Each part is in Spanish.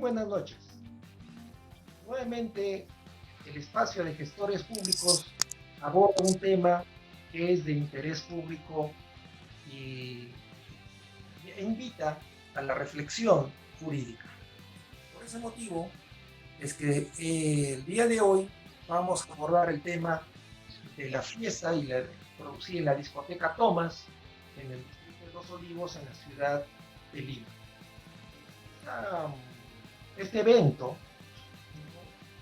buenas noches. Nuevamente, el espacio de gestores públicos aborda un tema que es de interés público y invita a la reflexión jurídica. Por ese motivo es que el día de hoy vamos a abordar el tema de la fiesta y la producida en la discoteca Thomas en el distrito de Los Olivos, en la ciudad de Lima. Este evento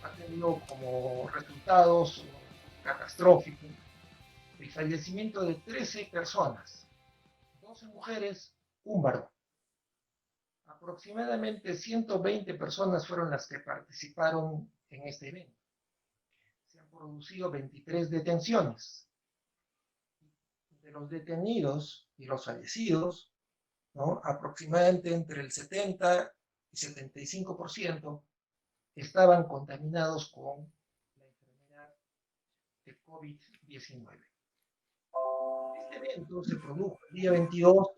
ha tenido como resultados catastróficos el fallecimiento de 13 personas, 12 mujeres, un varón. Aproximadamente 120 personas fueron las que participaron en este evento. Se han producido 23 detenciones. De los detenidos y los fallecidos, ¿no? Aproximadamente entre el 70 y 75% estaban contaminados con la enfermedad de COVID-19. Este evento se produjo el día 22,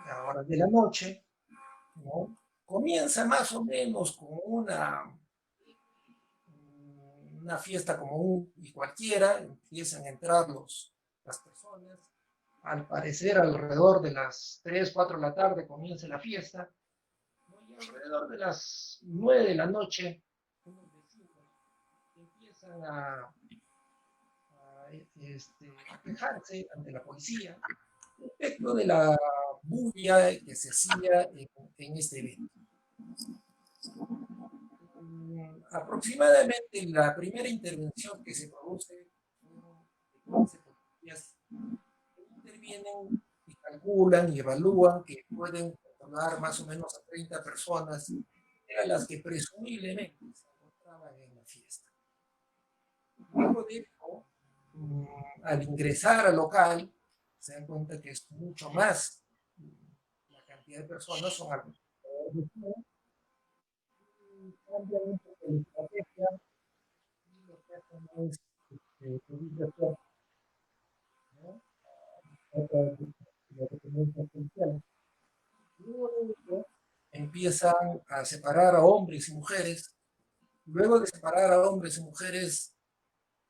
a horas de la noche, ¿no? Comienza más o menos con una fiesta común y cualquiera, empiezan a entrar las personas, al parecer alrededor de las 3, 4 de la tarde comienza la fiesta, ¿no? Y alrededor de las 9 de la noche, unos vecinos empiezan a quejarse ante la policía respecto de la bulla que se hacía en este evento. Aproximadamente la primera intervención que se produce fueron 15 policías que intervienen y calculan y evalúan que pueden controlar más o menos a 30 personas, eran las que presumiblemente se encontraban en la fiesta. Luego de esto, al ingresar al local, se dan cuenta que es mucho más la cantidad de personas, son alrededor de 100, cambian un poco la estrategia y lo que hacen es pedir refuerzos, ¿no? Las dependencias policiales. Luego de eso, empiezan a separar a hombres y mujeres. Luego de separar a hombres y mujeres,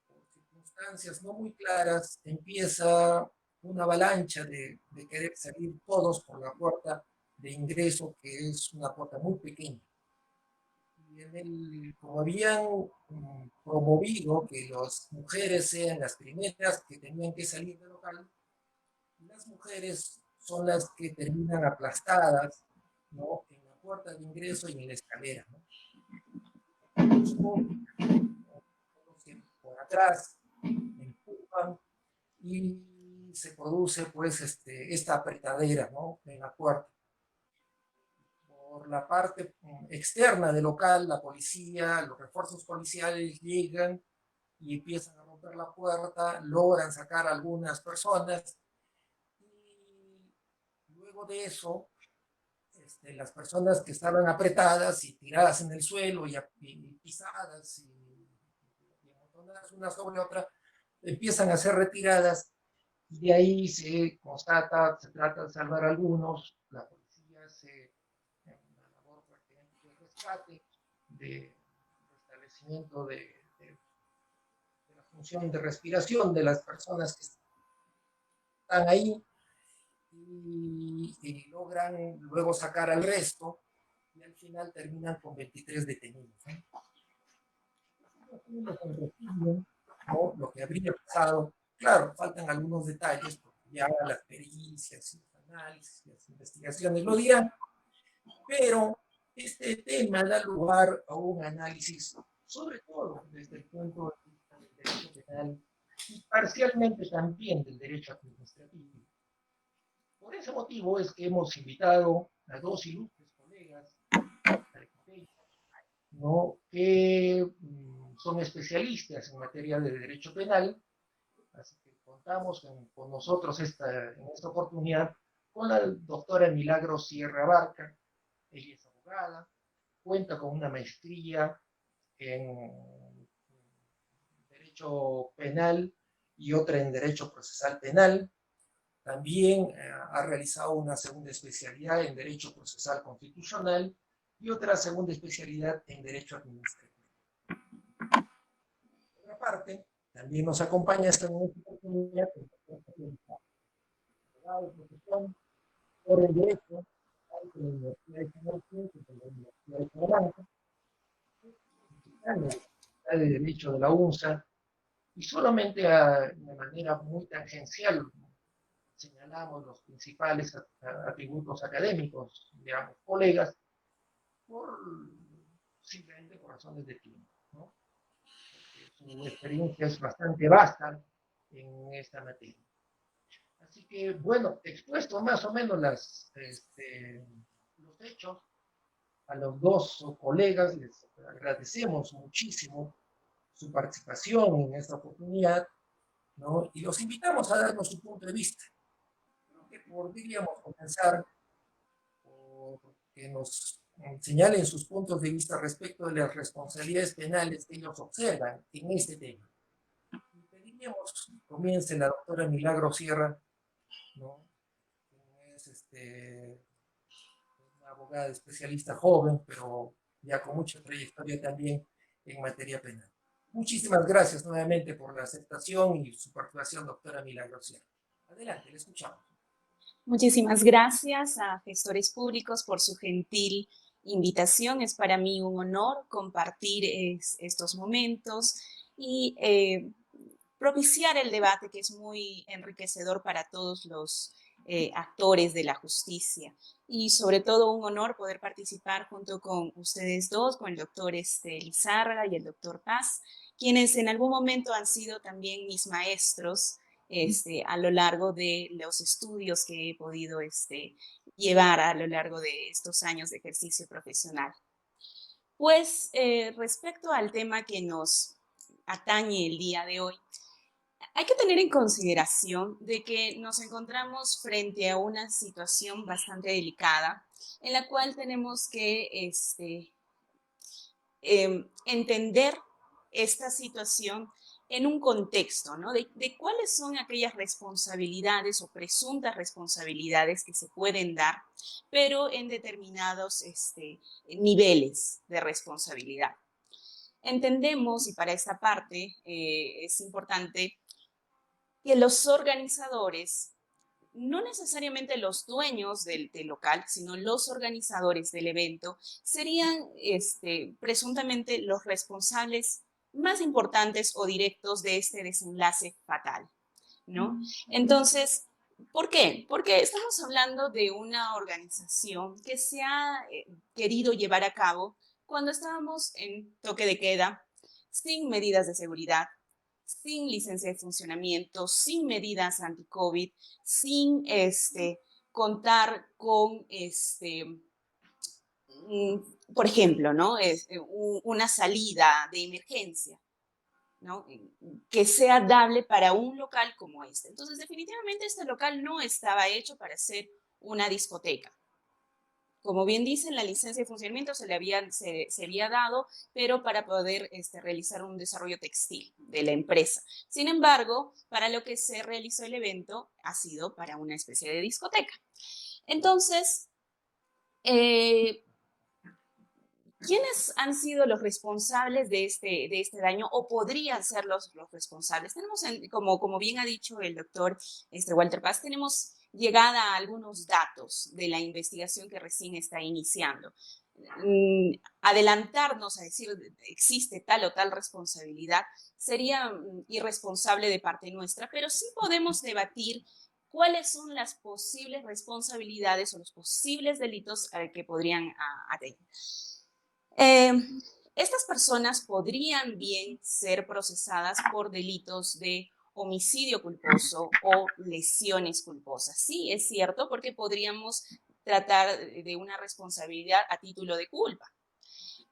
por circunstancias no muy claras, empieza una avalancha de querer salir todos por la puerta de ingreso, que es una puerta muy pequeña. Y como habían promovido que las mujeres sean las primeras que tenían que salir del local, las mujeres son las que terminan aplastadas, ¿no? En la puerta de ingreso y en la escalera, ¿no? Por atrás empujan y se produce pues esta apretadera, ¿no? En la puerta. Por la parte externa del local, la policía, los refuerzos policiales llegan y empiezan a romper la puerta, logran sacar a algunas personas y luego de eso las personas que estaban apretadas y tiradas en el suelo y pisadas y amontonadas una sobre otra, empiezan a ser retiradas y de ahí se constata, se trata de salvar a algunos, la policía se una labor prácticamente de rescate, de restablecimiento de la función de respiración de las personas que están ahí y logran luego sacar al resto y al final terminan con 23 detenidos, ¿no? ¿No? Lo que habría pasado, claro, faltan algunos detalles porque ya las pericias, los análisis, las investigaciones lo dirán, pero este tema da lugar a un análisis, sobre todo desde el punto de vista del derecho penal y parcialmente también del derecho administrativo. Por ese motivo es que hemos invitado a dos ilustres colegas, ¿no? Que son especialistas en materia de derecho penal, así que contamos con nosotros en esta oportunidad con la doctora Milagros Sierra Barca. Ella es abogada, cuenta con una maestría en derecho penal y otra en derecho procesal penal. También ha realizado una segunda especialidad en derecho procesal constitucional y y otra segunda especialidad en Derecho Administrativo. Por otra parte, también nos acompaña esta oportunidad el doctor abogado de profesión por el derecho de la Universidad de San Martín, de la Universidad de Salamanca, de Derecho de la UNSA, y solamente de manera muy tangencial señalamos los principales atributos académicos, digamos, colegas, por, simplemente por razones de tiempo, ¿no? Porque su experiencia es bastante vasta en esta materia. Así que, bueno, expuesto más o menos los hechos, a los dos colegas les agradecemos muchísimo su participación en esta oportunidad, ¿no? Y los invitamos a darnos su punto de vista. Creo que podríamos comenzar por que nos señalen sus puntos de vista respecto de las responsabilidades penales que ellos observan en este tema. Y pediríamos que comience la doctora Milagro Sierra, ¿no? Es una abogada especialista joven, pero ya con mucha trayectoria también en materia penal. Muchísimas gracias nuevamente por la aceptación y su participación, doctora Milagro Sierra. Adelante, le escuchamos. Muchísimas gracias a Gestores Públicos por su gentil invitación. Es para mí un honor compartir estos momentos y propiciar el debate, que es muy enriquecedor para todos los actores de la justicia. Y sobre todo un honor poder participar junto con ustedes dos, con el doctor Lizárraga y el doctor Paz, quienes en algún momento han sido también mis maestros a lo largo de los estudios que he podido llevar a lo largo de estos años de ejercicio profesional. Pues respecto al tema que nos atañe el día de hoy, hay que tener en consideración de que nos encontramos frente a una situación bastante delicada en la cual tenemos que entender esta situación en un contexto, ¿no? De cuáles son aquellas responsabilidades o presuntas responsabilidades que se pueden dar, pero en determinados niveles de responsabilidad. Entendemos, y para esta parte es importante, que los organizadores, no necesariamente los dueños del local, sino los organizadores del evento, serían presuntamente los responsables más importantes o directos de este desenlace fatal, ¿no? Entonces, ¿por qué? Porque estamos hablando de una organización que se ha querido llevar a cabo cuando estábamos en toque de queda, sin medidas de seguridad, sin licencia de funcionamiento, sin medidas anti-COVID, sin contar con, por ejemplo, ¿no? Una salida de emergencia, ¿no? Que sea dable para un local como este. Entonces, definitivamente este local no estaba hecho para ser una discoteca. Como bien dicen, la licencia de funcionamiento se había dado, pero para poder realizar un desarrollo textil de la empresa. Sin embargo, para lo que se realizó el evento ha sido para una especie de discoteca. Entonces, ¿quiénes han sido los responsables de este daño o podrían ser los responsables? Tenemos, como bien ha dicho el doctor Walter Paz, tenemos llegada a algunos datos de la investigación que recién está iniciando. Adelantarnos a decir existe tal o tal responsabilidad sería irresponsable de parte nuestra, pero sí podemos debatir cuáles son las posibles responsabilidades o los posibles delitos que podrían tener. Estas personas podrían bien ser procesadas por delitos de homicidio culposo o lesiones culposas. Sí, es cierto, porque podríamos tratar de una responsabilidad a título de culpa.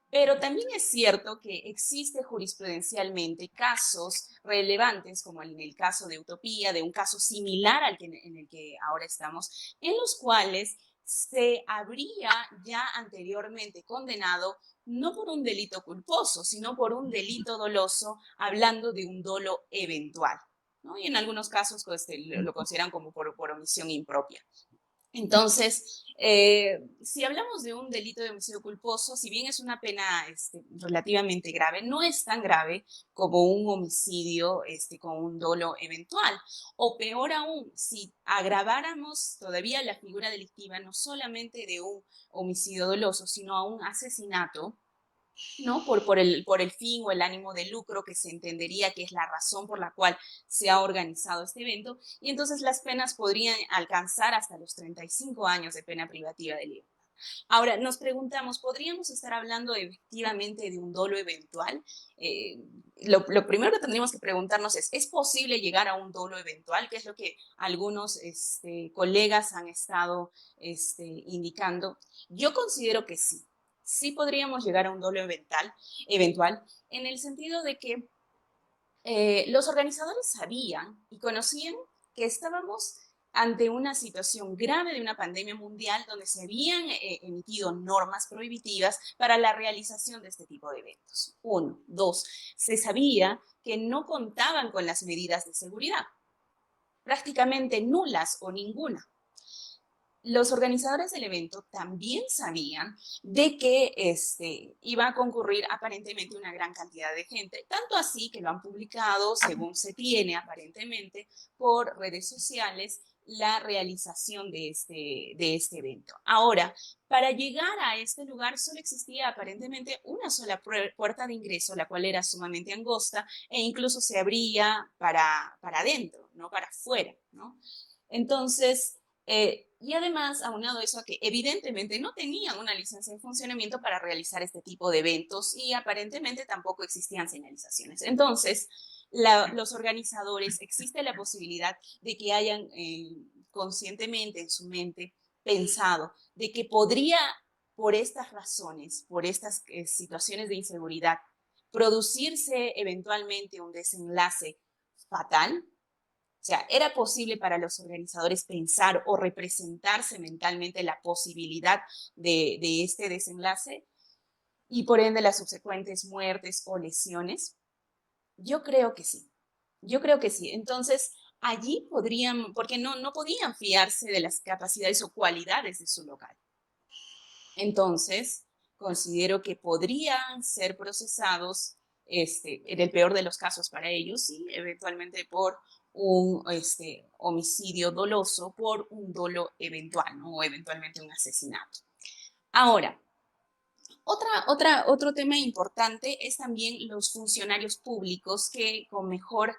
Pero también es cierto que existe jurisprudencialmente casos relevantes, como en el caso de Utopía, de un caso similar en el que ahora estamos, en los cuales se habría ya anteriormente condenado no por un delito culposo, sino por un delito doloso, hablando de un dolo eventual, ¿no? Y en algunos casos lo consideran como por omisión impropia. Entonces, si hablamos de un delito de homicidio culposo, si bien es una pena relativamente grave, no es tan grave como un homicidio con un dolo eventual. O peor aún, si agraváramos todavía la figura delictiva no solamente de un homicidio doloso, sino a un asesinato, ¿no? Por el fin o el ánimo de lucro que se entendería que es la razón por la cual se ha organizado este evento, y entonces las penas podrían alcanzar hasta los 35 años de pena privativa de libertad. Ahora, nos preguntamos, ¿podríamos estar hablando efectivamente de un dolo eventual? Lo primero que tendríamos que preguntarnos ¿es posible llegar a un dolo eventual? Que es lo que algunos colegas han estado indicando. Yo considero que sí. Sí podríamos llegar a un dolo eventual en el sentido de que los organizadores sabían y conocían que estábamos ante una situación grave de una pandemia mundial donde se habían emitido normas prohibitivas para la realización de este tipo de eventos. Uno. Dos, se sabía que no contaban con las medidas de seguridad, prácticamente nulas o ninguna. Los organizadores del evento también sabían de que iba a concurrir aparentemente una gran cantidad de gente, tanto así que lo han publicado, según se tiene aparentemente, por redes sociales, la realización de este evento. Ahora, para llegar a este lugar solo existía aparentemente una sola puerta de ingreso, la cual era sumamente angosta e incluso se abría para adentro, no para afuera, ¿no? Entonces, y además, aunado eso a que evidentemente no tenían una licencia de funcionamiento para realizar este tipo de eventos y aparentemente tampoco existían señalizaciones. Entonces, los organizadores, existe la posibilidad de que hayan conscientemente en su mente pensado de que podría, por estas razones, por estas situaciones de inseguridad, producirse eventualmente un desenlace fatal. O sea, era posible para los organizadores pensar o representarse mentalmente la posibilidad de este desenlace y por ende las subsecuentes muertes o lesiones. Yo creo que sí, yo creo que sí. Entonces, allí podrían, porque no podían fiarse de las capacidades o cualidades de su local. Entonces, considero que podrían ser procesados, en el peor de los casos para ellos, sí, eventualmente por un homicidio doloso, por un dolo eventual, ¿no? O eventualmente un asesinato. Ahora, otro tema importante es también los funcionarios públicos que con mejor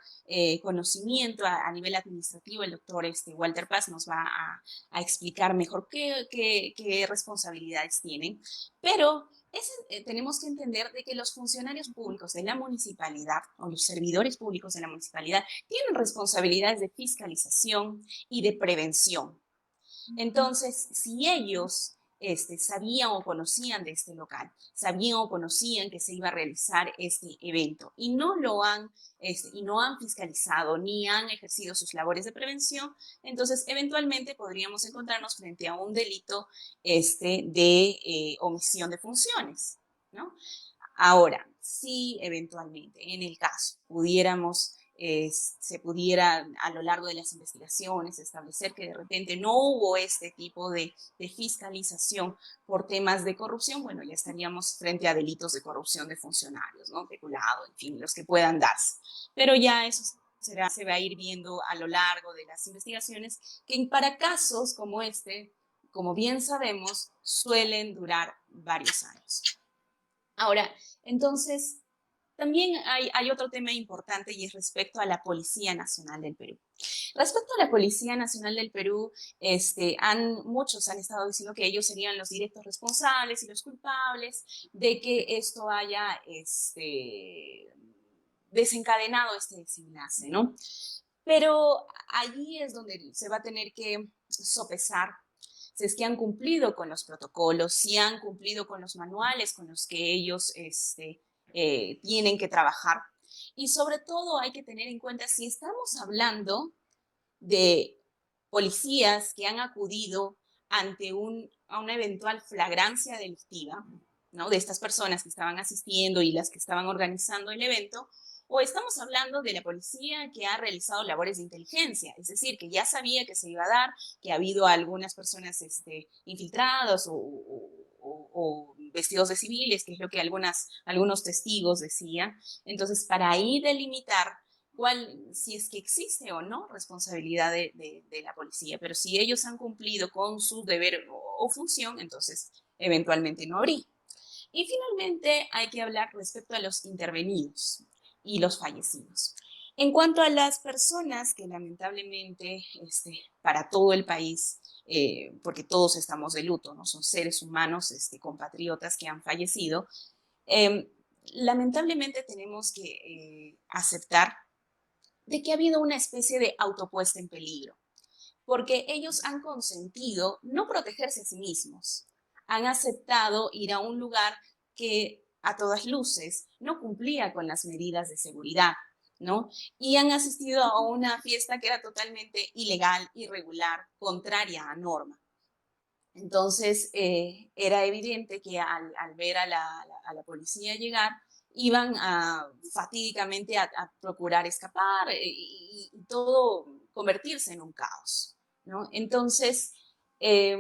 conocimiento a nivel administrativo, el doctor Walter Paz nos va explicar mejor qué responsabilidades tienen, pero tenemos que entender de que los funcionarios públicos de la municipalidad o los servidores públicos de la municipalidad tienen responsabilidades de fiscalización y de prevención. Entonces, si ellos sabían o conocían de este local, sabían o conocían que se iba a realizar este evento y no han fiscalizado ni han ejercido sus labores de prevención, entonces eventualmente podríamos encontrarnos frente a un delito de omisión de funciones, ¿no? Ahora, si eventualmente en el caso se pudiera a lo largo de las investigaciones establecer que de repente no hubo este tipo de fiscalización por temas de corrupción, bueno, ya estaríamos frente a delitos de corrupción de funcionarios, ¿no? Peculado, en fin, los que puedan darse. Pero ya eso se va a ir viendo a lo largo de las investigaciones, que para casos como este, como bien sabemos, suelen durar varios años. Ahora, entonces, también hay otro tema importante y es respecto a la Policía Nacional del Perú. Respecto a la Policía Nacional del Perú, muchos han estado diciendo que ellos serían los directos responsables y los culpables de que esto haya desencadenado este desenlace, ¿no? Pero allí es donde se va a tener que sopesar si es que han cumplido con los protocolos, si han cumplido con los manuales con los que ellos tienen que trabajar. Y sobre todo hay que tener en cuenta si estamos hablando de policías que han acudido ante a una eventual flagrancia delictiva, ¿no? De estas personas que estaban asistiendo y las que estaban organizando el evento, O estamos hablando de la policía que ha realizado labores de inteligencia, es decir, que ya sabía que se iba a dar, que ha habido algunas personas infiltradas o vestidos de civiles, que es lo que algunos testigos decían. Entonces, para ahí delimitar si es que existe o no responsabilidad de la policía, pero si ellos han cumplido con su deber o función, entonces eventualmente no habría. Y finalmente hay que hablar respecto a los intervenidos y los fallecidos. En cuanto a las personas que lamentablemente para todo el país, porque todos estamos de luto, ¿no? Son seres humanos, compatriotas que han fallecido, eh, lamentablemente tenemos que aceptar de que ha habido una especie de autopuesta en peligro, porque ellos han consentido no protegerse a sí mismos, han aceptado ir a un lugar que a todas luces no cumplía con las medidas de seguridad, ¿no? Y han asistido a una fiesta que era totalmente ilegal, irregular, contraria a norma. Entonces, era evidente que al ver a la policía llegar, iban fatídicamente a procurar escapar y todo convertirse en un caos, ¿no? Entonces, eh,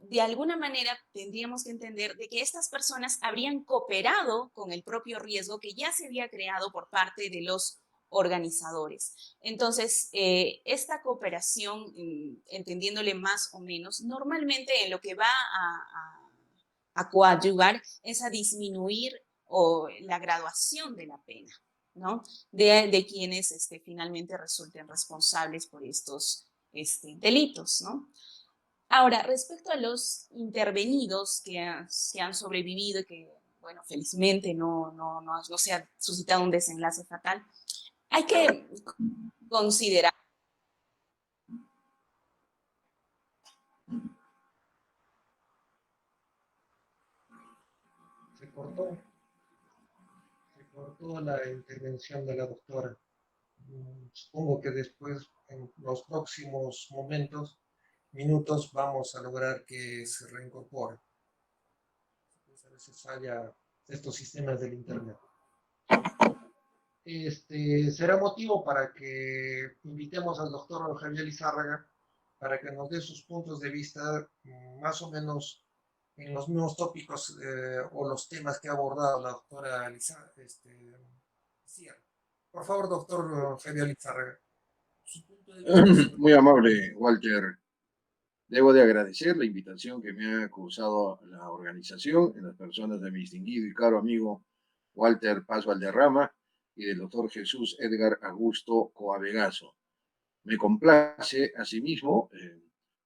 de alguna manera tendríamos que entender de que estas personas habrían cooperado con el propio riesgo que ya se había creado por parte de los organizadores. Entonces, esta cooperación, entendiéndole más o menos, normalmente en lo que va a coadyuvar es a disminuir la graduación de la pena, ¿no? De quienes finalmente resulten responsables por estos delitos, ¿no? Ahora, respecto a los intervenidos que han sobrevivido y que, bueno, felizmente no se ha suscitado un desenlace fatal, hay que considerar. Se cortó, se cortó la intervención de la doctora. Supongo que después, en los próximos minutos, vamos a lograr que se reincorpore. Pues a veces falla estos sistemas del Internet. Será motivo para que invitemos al doctor Javier Lizárraga para que nos dé sus puntos de vista más o menos en los mismos tópicos o los temas que ha abordado la doctora Lizárraga. Por favor, doctor Javier Lizárraga, su punto de vista sobre... Muy amable, Walter. Debo de agradecer la invitación que me ha causado la organización en las personas de mi distinguido y caro amigo Walter Paz Valderrama y del doctor Jesús Edgar Augusto Coavegaso. Me complace, asimismo,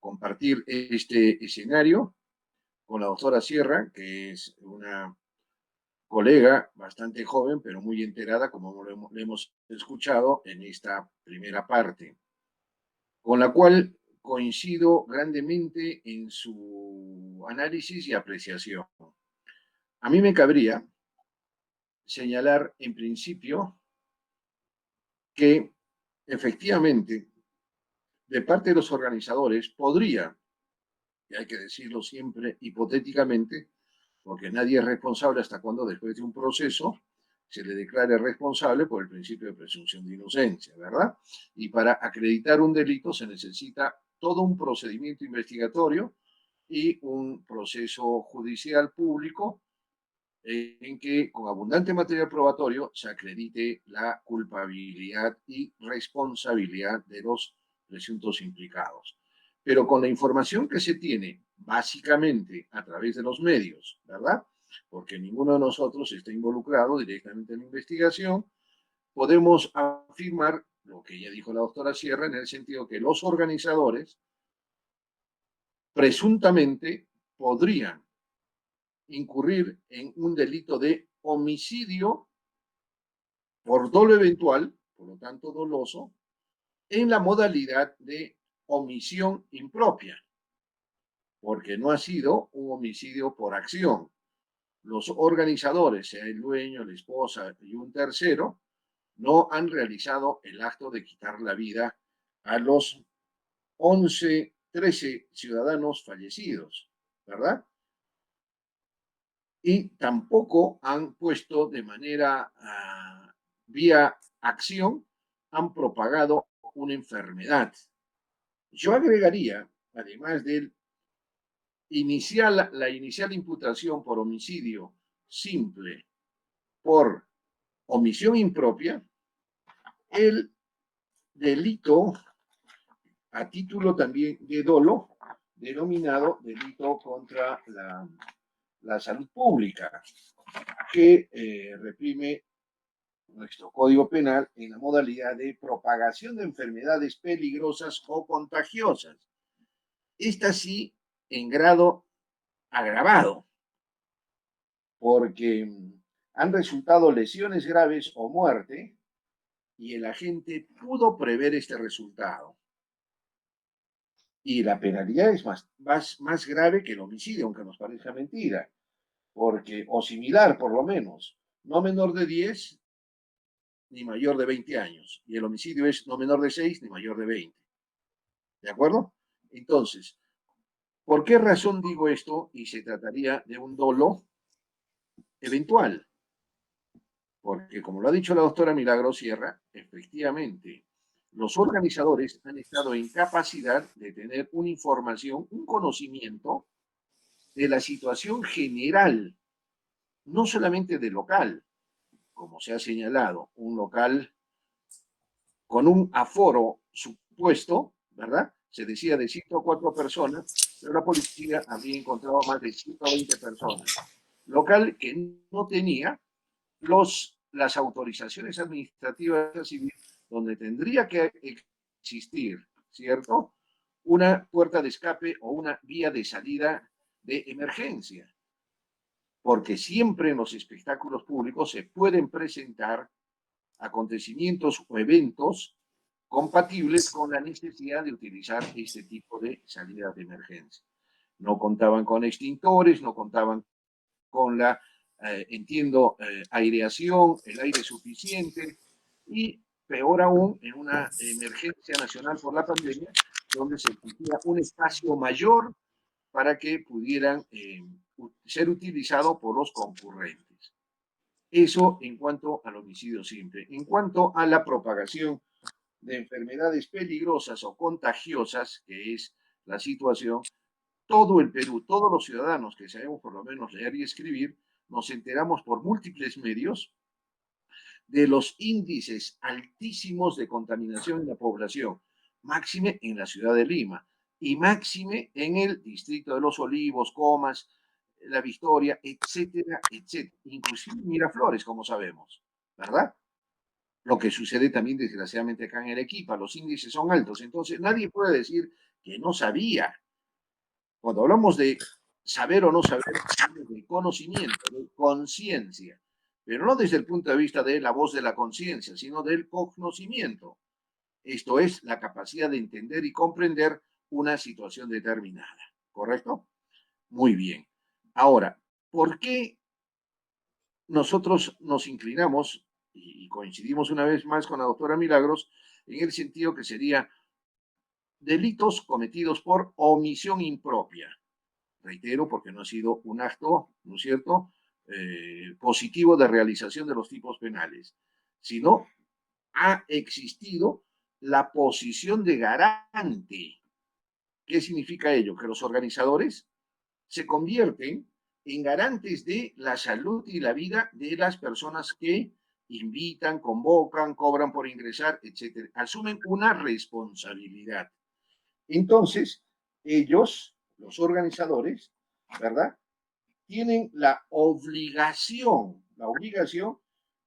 compartir este escenario con la doctora Sierra, que es una colega bastante joven, pero muy enterada, como lo hemos escuchado en esta primera parte, con la cual coincido grandemente en su análisis y apreciación. A mí me cabría señalar en principio que efectivamente de parte de los organizadores podría, y hay que decirlo siempre hipotéticamente, porque nadie es responsable hasta cuando después de un proceso se le declare responsable por el principio de presunción de inocencia, ¿verdad? Y para acreditar un delito se necesita todo un procedimiento investigatorio y un proceso judicial público en que con abundante material probatorio se acredite la culpabilidad y responsabilidad de los presuntos implicados. Pero con la información que se tiene básicamente a través de los medios, ¿verdad? Porque ninguno de nosotros está involucrado directamente en la investigación, podemos afirmar lo que ya dijo la doctora Sierra en el sentido que los organizadores presuntamente podrían incurrir en un delito de homicidio por dolo eventual, por lo tanto doloso, en la modalidad de omisión impropia, porque no ha sido un homicidio por acción. Los organizadores, sea el dueño, la esposa y un tercero, no han realizado el acto de quitar la vida a los 13 ciudadanos fallecidos, ¿verdad? Y tampoco han puesto de manera vía acción, han propagado una enfermedad. Yo agregaría, además del la inicial imputación por homicidio simple por omisión impropia, el delito a título también de dolo, denominado delito contra la salud pública, que reprime nuestro Código Penal en la modalidad de propagación de enfermedades peligrosas o contagiosas. Esta sí en grado agravado, porque han resultado lesiones graves o muerte y el agente pudo prever este resultado. Y la penalidad es más grave que el homicidio, aunque nos parezca mentira, porque, o similar por lo menos, no menor de 10 ni mayor de 20 años, y el homicidio es no menor de 6 ni mayor de 20. ¿De acuerdo? Entonces, ¿por qué razón digo esto? Y se trataría de un dolo eventual, porque como lo ha dicho la doctora Milagro Sierra, efectivamente, los organizadores han estado en capacidad de tener una información, un conocimiento de la situación general, no solamente del local, como se ha señalado, un local con un aforo supuesto, ¿verdad? Se decía de 104 personas, pero la policía había encontrado más de 120 personas. Local que no tenía las autorizaciones administrativas civiles donde tendría que existir, ¿cierto? Una puerta de escape o una vía de salida de emergencia. Porque siempre en los espectáculos públicos se pueden presentar acontecimientos o eventos compatibles con la necesidad de utilizar este tipo de salidas de emergencia. No contaban con extintores, no contaban con la, aireación, el aire suficiente y peor aún en una emergencia nacional por la pandemia, donde se exigía un espacio mayor para que pudieran ser utilizados por los concurrentes. Eso en cuanto al homicidio simple. En cuanto a la propagación de enfermedades peligrosas o contagiosas, que es la situación, todo el Perú, todos los ciudadanos que sabemos por lo menos leer y escribir, nos enteramos por múltiples medios de los índices altísimos de contaminación en la población, máxime en la ciudad de Lima y máxime en el distrito de Los Olivos, Comas, La Victoria, etcétera, etcétera. Inclusive Miraflores, como sabemos, ¿verdad? Lo que sucede también, desgraciadamente, acá en Arequipa, los índices son altos. Entonces, nadie puede decir que no sabía. Cuando hablamos de saber o no saber, de conocimiento, de conciencia, pero no desde el punto de vista de la voz de la conciencia, sino del conocimiento. Esto es la capacidad de entender y comprender una situación determinada. ¿Correcto? Muy bien. Ahora, ¿por qué nosotros nos inclinamos y coincidimos una vez más con la doctora Milagros en el sentido que sería delitos cometidos por omisión impropia? Reitero, porque no ha sido un acto, ¿no es cierto?, positivo de realización de los tipos penales, sino ha existido la posición de garante. ¿Qué significa ello? Que los organizadores se convierten en garantes de la salud y la vida de las personas que invitan, convocan, cobran por ingresar, etcétera. Asumen una responsabilidad. Entonces, ellos, los organizadores, ¿verdad?, tienen la obligación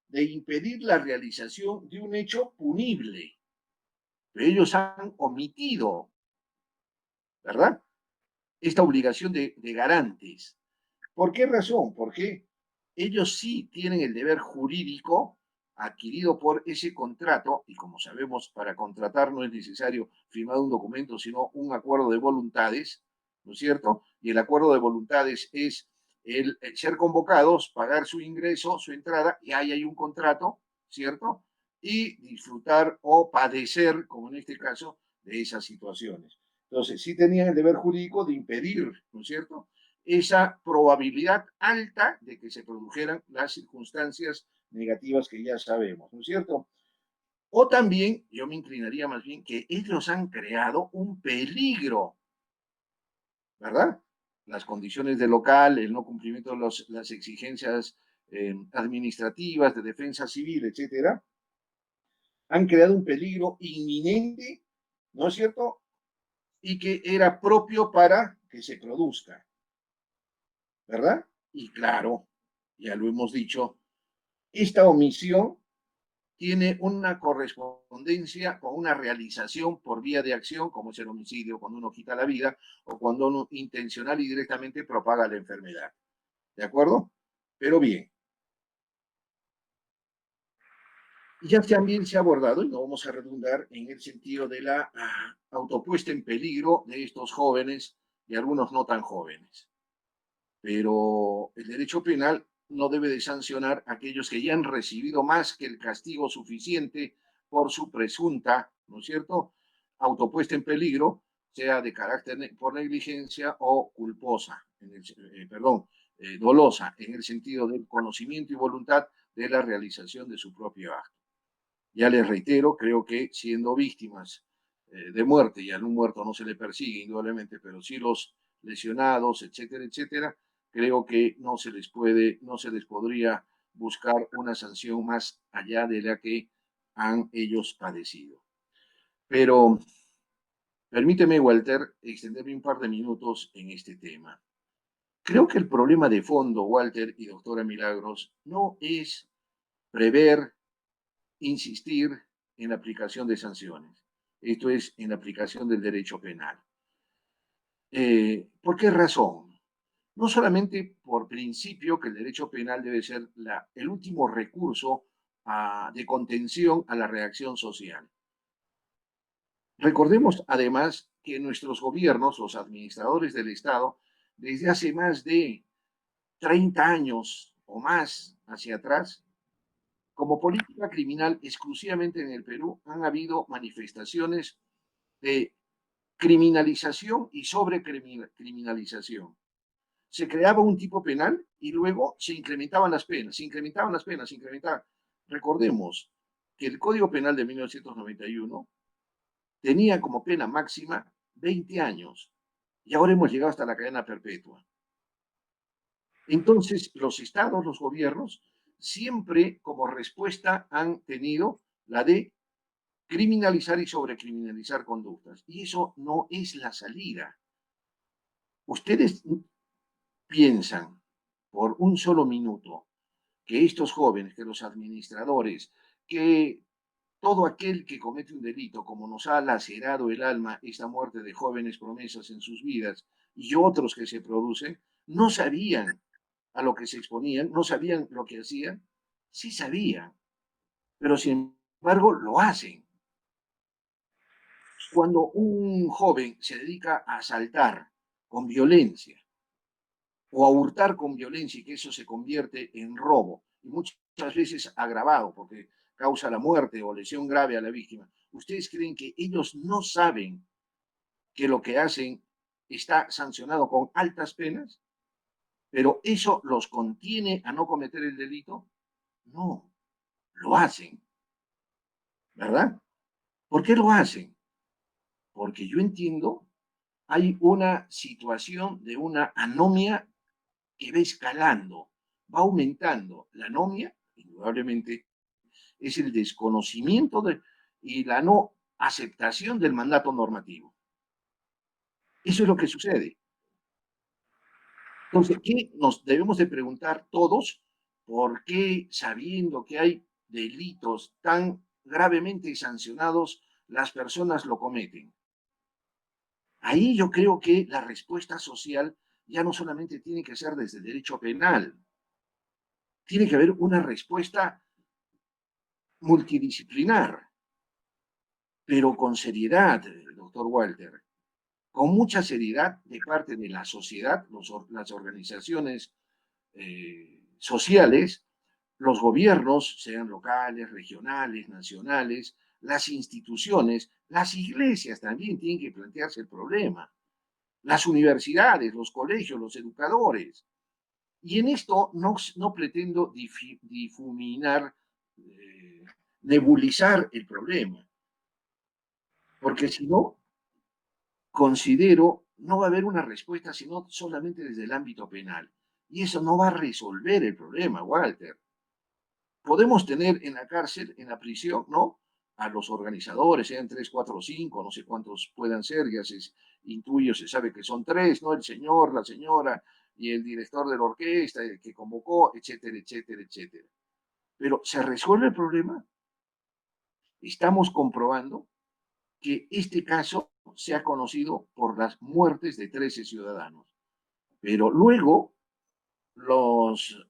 de impedir la realización de un hecho punible. Pero ellos han omitido, ¿verdad?, esta obligación de garantes. ¿Por qué razón? Porque ellos sí tienen el deber jurídico adquirido por ese contrato, y como sabemos, para contratar no es necesario firmar un documento, sino un acuerdo de voluntades, ¿no es cierto? Y el acuerdo de voluntades es el ser convocados, pagar su ingreso, su entrada, y ahí hay un contrato, ¿cierto? Y disfrutar o padecer, como en este caso, de esas situaciones. Entonces, sí tenían el deber jurídico de impedir, ¿no es cierto?, esa probabilidad alta de que se produjeran las circunstancias negativas que ya sabemos, ¿no es cierto? O también, yo me inclinaría más bien que ellos han creado un peligro, ¿verdad? Las condiciones del local, el no cumplimiento de las exigencias administrativas, de defensa civil, etcétera, han creado un peligro inminente, ¿no es cierto? Y que era propio para que se produzca, ¿verdad? Y claro, ya lo hemos dicho, esta omisión tiene una correspondencia con una realización por vía de acción, como es el homicidio, cuando uno quita la vida, o cuando uno intencional y directamente propaga la enfermedad. ¿De acuerdo? Pero bien, ya también se ha abordado, y no vamos a redundar, en el sentido de la autopuesta en peligro de estos jóvenes y algunos no tan jóvenes. Pero el derecho penal no debe de sancionar a aquellos que ya han recibido más que el castigo suficiente por su presunta, ¿no es cierto?, autopuesta en peligro, sea de carácter por negligencia o culposa, dolosa, en el sentido del conocimiento y voluntad de la realización de su propio acto. Ya les reitero, creo que siendo víctimas de muerte, y a un muerto no se le persigue indudablemente, pero sí los lesionados, etcétera, etcétera, creo que no se les podría buscar una sanción más allá de la que han ellos padecido. Pero permíteme, Walter, extenderme un par de minutos en este tema. Creo que el problema de fondo, Walter y doctora Milagros, no es prever, insistir en la aplicación de sanciones. Esto es, en la aplicación del derecho penal. ¿Por qué razón? No solamente por principio que el derecho penal debe ser el último recurso de contención a la reacción social. Recordemos además que nuestros gobiernos, los administradores del Estado, desde hace más de 30 años o más hacia atrás, como política criminal exclusivamente en el Perú, han habido manifestaciones de criminalización y sobrecriminalización. Se creaba un tipo penal y luego se incrementaban las penas, se incrementaban las penas, se incrementaban. Recordemos que el Código Penal de 1991 tenía como pena máxima 20 años y ahora hemos llegado hasta la cadena perpetua. Entonces, los estados, los gobiernos, siempre como respuesta han tenido la de criminalizar y sobrecriminalizar conductas. Y eso no es la salida. Ustedes piensan por un solo minuto que estos jóvenes, que los administradores, que todo aquel que comete un delito, como nos ha lacerado el alma esta muerte de jóvenes promesas en sus vidas y otros que se producen, no sabían a lo que se exponían, no sabían lo que hacían, sí sabían, pero sin embargo lo hacen. Cuando un joven se dedica a asaltar con violencia o a hurtar con violencia y que eso se convierte en robo, y muchas veces agravado porque causa la muerte o lesión grave a la víctima, ¿ustedes creen que ellos no saben que lo que hacen está sancionado con altas penas? ¿Pero eso los contiene a no cometer el delito? No, lo hacen, ¿verdad? ¿Por qué lo hacen? Porque yo entiendo, hay una situación de una anomia que va escalando, va aumentando. La anomia, indudablemente, es el desconocimiento y la no aceptación del mandato normativo. Eso es lo que sucede. Entonces, ¿qué nos debemos de preguntar todos? ¿Por qué, sabiendo que hay delitos tan gravemente sancionados, las personas lo cometen? Ahí yo creo que la respuesta social ya no solamente tiene que ser desde el derecho penal, tiene que haber una respuesta multidisciplinar, pero con seriedad, doctor Walter, con mucha seriedad de parte de la sociedad, las organizaciones sociales, los gobiernos, sean locales, regionales, nacionales, las instituciones, las iglesias también tienen que plantearse el problema, las universidades, los colegios, los educadores. Y en esto no pretendo difuminar, nebulizar el problema, porque si no, considero, no va a haber una respuesta, sino solamente desde el ámbito penal. Y eso no va a resolver el problema, Walter. Podemos tener en la cárcel, en la prisión, ¿no? A los organizadores, sean 3, 4, 5, no sé cuántos puedan ser, ya se intuye, se sabe que son 3, ¿no? El señor, la señora y el director de la orquesta, el que convocó, etcétera, etcétera, etcétera. Pero ¿se resuelve el problema? Estamos comprobando que este caso se ha conocido por las muertes de 13 ciudadanos. Pero luego los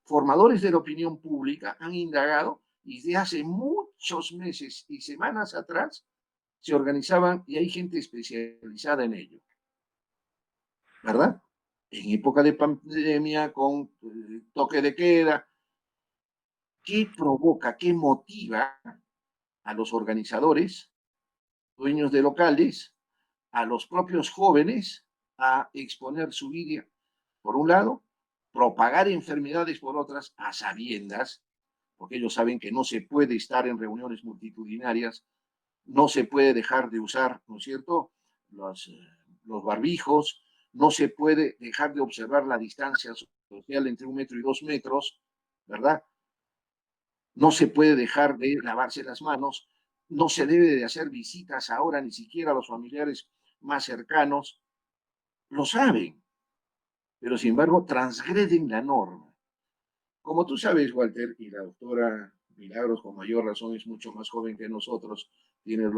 formadores de la opinión pública han indagado y desde hace muchos meses y semanas atrás se organizaban y hay gente especializada en ello, ¿verdad? En época de pandemia, con toque de queda, ¿qué provoca, qué motiva a los organizadores, dueños de locales, a los propios jóvenes a exponer su vida, por un lado, propagar enfermedades por otras, a sabiendas, porque ellos saben que no se puede estar en reuniones multitudinarias, no se puede dejar de usar, ¿no es cierto?, los barbijos, no se puede dejar de observar la distancia social entre 1 metro y 2 metros, ¿verdad? No se puede dejar de lavarse las manos, no se debe de hacer visitas ahora ni siquiera a los familiares más cercanos, lo saben, pero sin embargo transgreden la norma. Como tú sabes, Walter, y la doctora Milagros con mayor razón es mucho más joven que nosotros, tiene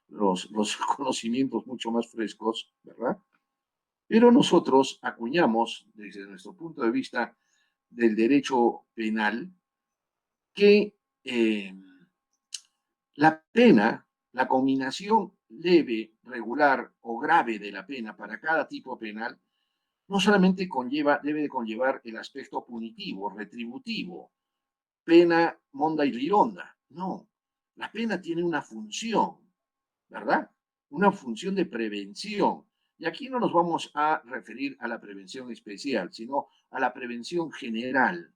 los conocimientos mucho más frescos, ¿verdad? Pero nosotros acuñamos, desde nuestro punto de vista del derecho penal, que la pena, la combinación leve, regular o grave de la pena para cada tipo penal, no solamente debe de conllevar el aspecto punitivo, retributivo, pena, monda y rironda. No, la pena tiene una función, ¿verdad? Una función de prevención. Y aquí no nos vamos a referir a la prevención especial, sino a la prevención general.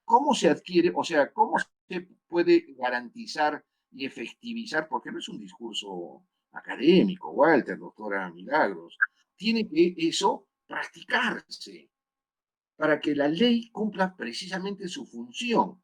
¿Cómo se adquiere? O sea, ¿cómo se puede garantizar y efectivizar? Porque no es un discurso académico, Walter, doctora Milagros. Tiene que eso practicarse para que la ley cumpla precisamente su función.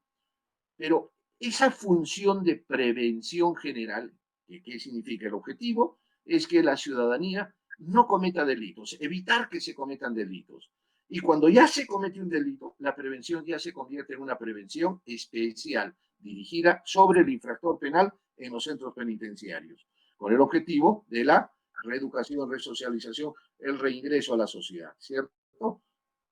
Pero esa función de prevención general, ¿qué significa el objetivo? Es que la ciudadanía no cometa delitos, evitar que se cometan delitos. Y cuando ya se comete un delito, la prevención ya se convierte en una prevención especial, dirigida sobre el infractor penal en los centros penitenciarios, con el objetivo de la reeducación, resocialización, el reingreso a la sociedad, ¿cierto?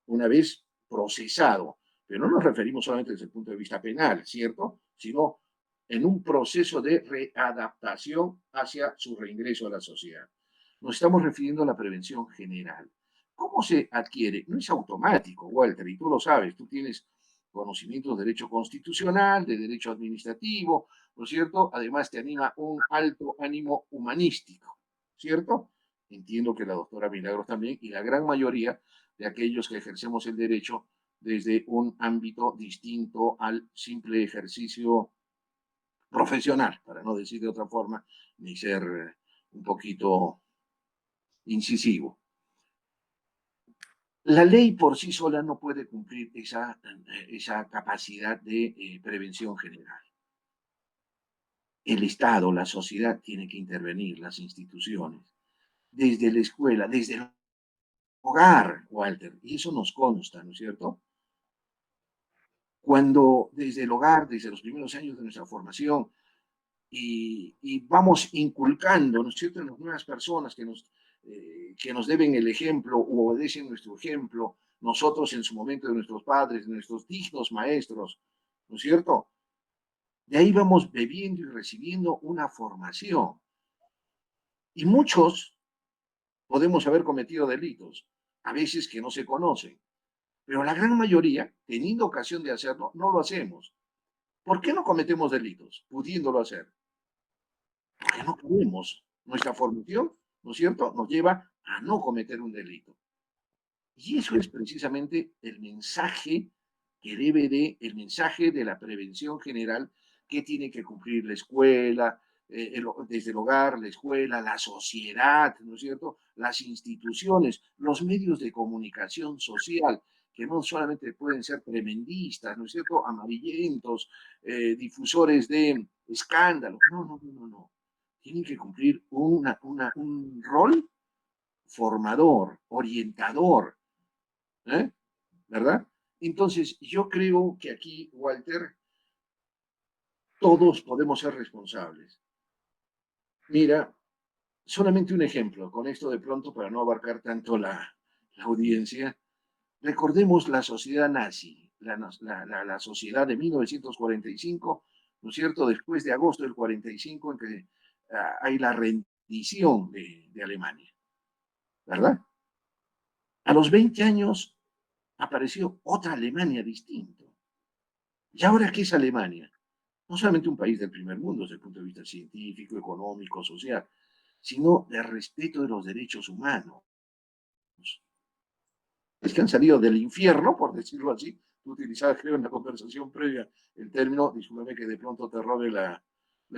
Una vez procesado. Pero no nos referimos solamente desde el punto de vista penal, ¿cierto? Sino en un proceso de readaptación hacia su reingreso a la sociedad. Nos estamos refiriendo a la prevención general. ¿Cómo se adquiere? No es automático, Walter, y tú lo sabes, tú tienes conocimientos de derecho constitucional, de derecho administrativo, ¿no es cierto? Además te anima un alto ánimo humanístico, ¿cierto? Entiendo que la doctora Milagros también, y la gran mayoría de aquellos que ejercemos el derecho desde un ámbito distinto al simple ejercicio profesional, para no decir de otra forma, ni ser un poquito incisivo. La ley por sí sola no puede cumplir esa capacidad de prevención general. El Estado, la sociedad tiene que intervenir, las instituciones, desde la escuela, desde el hogar, Walter, y eso nos consta, ¿no es cierto? Cuando desde el hogar, desde los primeros años de nuestra formación, y vamos inculcando, ¿no es cierto?, en las nuevas personas que nos deben el ejemplo o obedecen nuestro ejemplo, nosotros en su momento de nuestros padres, de nuestros dignos maestros, ¿no es cierto? De ahí vamos bebiendo y recibiendo una formación. Y muchos podemos haber cometido delitos, a veces que no se conocen, pero la gran mayoría, teniendo ocasión de hacerlo, no lo hacemos. ¿Por qué no cometemos delitos, pudiéndolo hacer? Porque no podemos. Nuestra formación, ¿no es cierto?, nos lleva a no cometer un delito. Y eso es precisamente el mensaje el mensaje de la prevención general que tiene que cumplir la escuela, desde el hogar, la escuela, la sociedad, ¿no es cierto? Las instituciones, los medios de comunicación social, que no solamente pueden ser tremendistas, ¿no es cierto? Amarillentos, difusores de escándalos. No, no, no, no, no. Tienen que cumplir un rol formador, orientador, ¿eh? ¿Verdad? Entonces, yo creo que aquí, Walter, todos podemos ser responsables. Mira, solamente un ejemplo, con esto de pronto, para no abarcar tanto la audiencia, recordemos la sociedad nazi, la sociedad de 1945, ¿no es cierto? Después de agosto del 45, en que hay la rendición de Alemania, ¿verdad? A los 20 años apareció otra Alemania distinta. ¿Y ahora qué es Alemania? No solamente un país del primer mundo desde el punto de vista científico, económico, social, sino de respeto de los derechos humanos. Es que han salido del infierno, por decirlo así. Tú utilizabas, creo, en la conversación previa el término, discúlpame que de pronto te robe la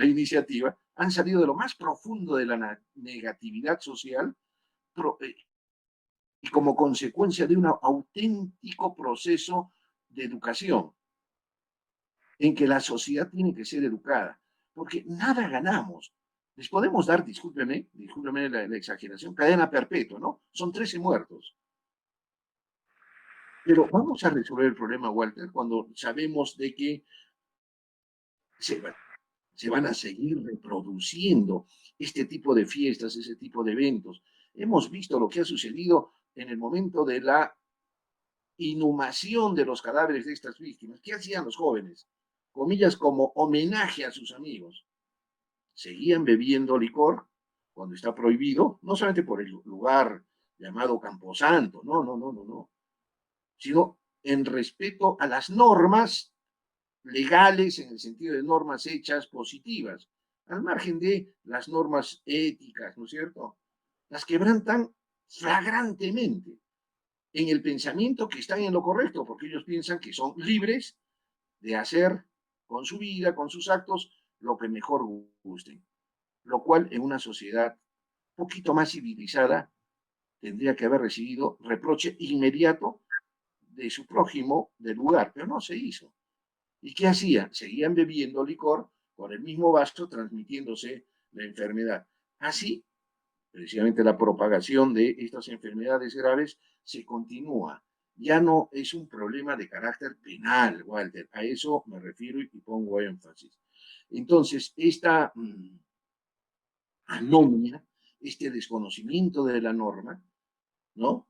iniciativa, han salido de lo más profundo de la negatividad social y como consecuencia de un auténtico proceso de educación en que la sociedad tiene que ser educada, porque nada ganamos. Les podemos dar, discúlpeme la exageración, cadena perpetua, ¿no? Son 13 muertos. Pero vamos a resolver el problema, Walter, cuando sabemos de que se, se van a seguir reproduciendo este tipo de fiestas, ese tipo de eventos. Hemos visto lo que ha sucedido en el momento de la inhumación de los cadáveres de estas víctimas. ¿Qué hacían los jóvenes? Comillas como homenaje a sus amigos. Seguían bebiendo licor cuando está prohibido, no solamente por el lugar llamado Camposanto, no, no, no, no, no, sino en respeto a las normas legales en el sentido de normas hechas positivas, al margen de las normas éticas, ¿no es cierto? Las quebrantan flagrantemente en el pensamiento que están en lo correcto, porque ellos piensan que son libres de hacer con su vida, con sus actos, lo que mejor gusten. Lo cual en una sociedad un poquito más civilizada tendría que haber recibido reproche inmediato de su prójimo del lugar, pero no se hizo. ¿Y qué hacían? Seguían bebiendo licor con el mismo vaso, transmitiéndose la enfermedad. Así, precisamente la propagación de estas enfermedades graves se continúa. Ya no es un problema de carácter penal, Walter. A eso me refiero y pongo énfasis. Entonces, esta anomia, este desconocimiento de la norma, ¿no?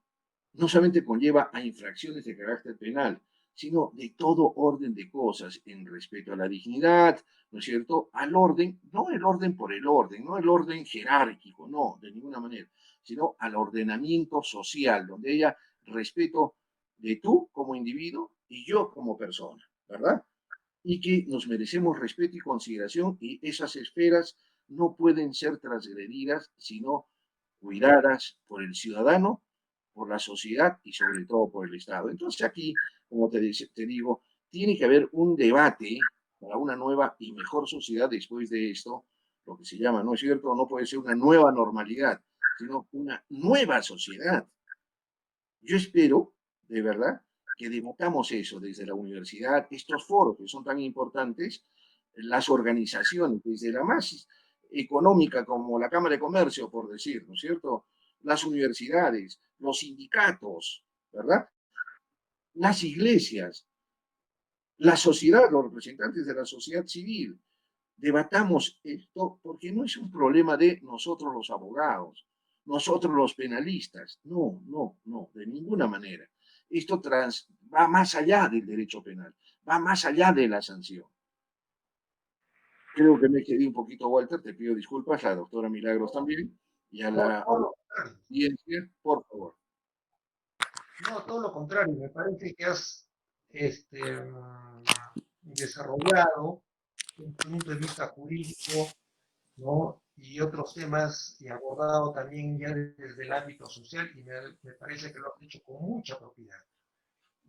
No solamente conlleva a infracciones de carácter penal, sino de todo orden de cosas en respeto a la dignidad, ¿no es cierto? Al orden, no el orden por el orden, no el orden jerárquico, no, de ninguna manera, sino al ordenamiento social, donde haya respeto de tú como individuo y yo como persona, ¿verdad? Y que nos merecemos respeto y consideración y esas esferas no pueden ser transgredidas, sino cuidadas por el ciudadano, por la sociedad y sobre todo por el Estado. Entonces aquí, como te digo, tiene que haber un debate para una nueva y mejor sociedad después de esto, lo que se llama, ¿no es cierto? No puede ser una nueva normalidad, sino una nueva sociedad. Yo espero, de verdad, que debatamos eso desde la universidad, estos foros que son tan importantes, las organizaciones, desde la más económica como la Cámara de Comercio, por decir, ¿no es cierto? Las universidades, los sindicatos, ¿verdad? Las iglesias, la sociedad, los representantes de la sociedad civil. Debatamos esto porque no es un problema de nosotros los abogados, nosotros los penalistas. No, no, no, de ninguna manera. Esto va más allá del derecho penal, va más allá de la sanción. Creo que me quedé un poquito, Walter, te pido disculpas, la doctora Milagros también, y a la audiencia, por favor. No, todo lo contrario, me parece que has desarrollado un punto de vista jurídico, ¿no? y otros temas y abordado también ya desde el ámbito social y me parece que lo has hecho con mucha propiedad,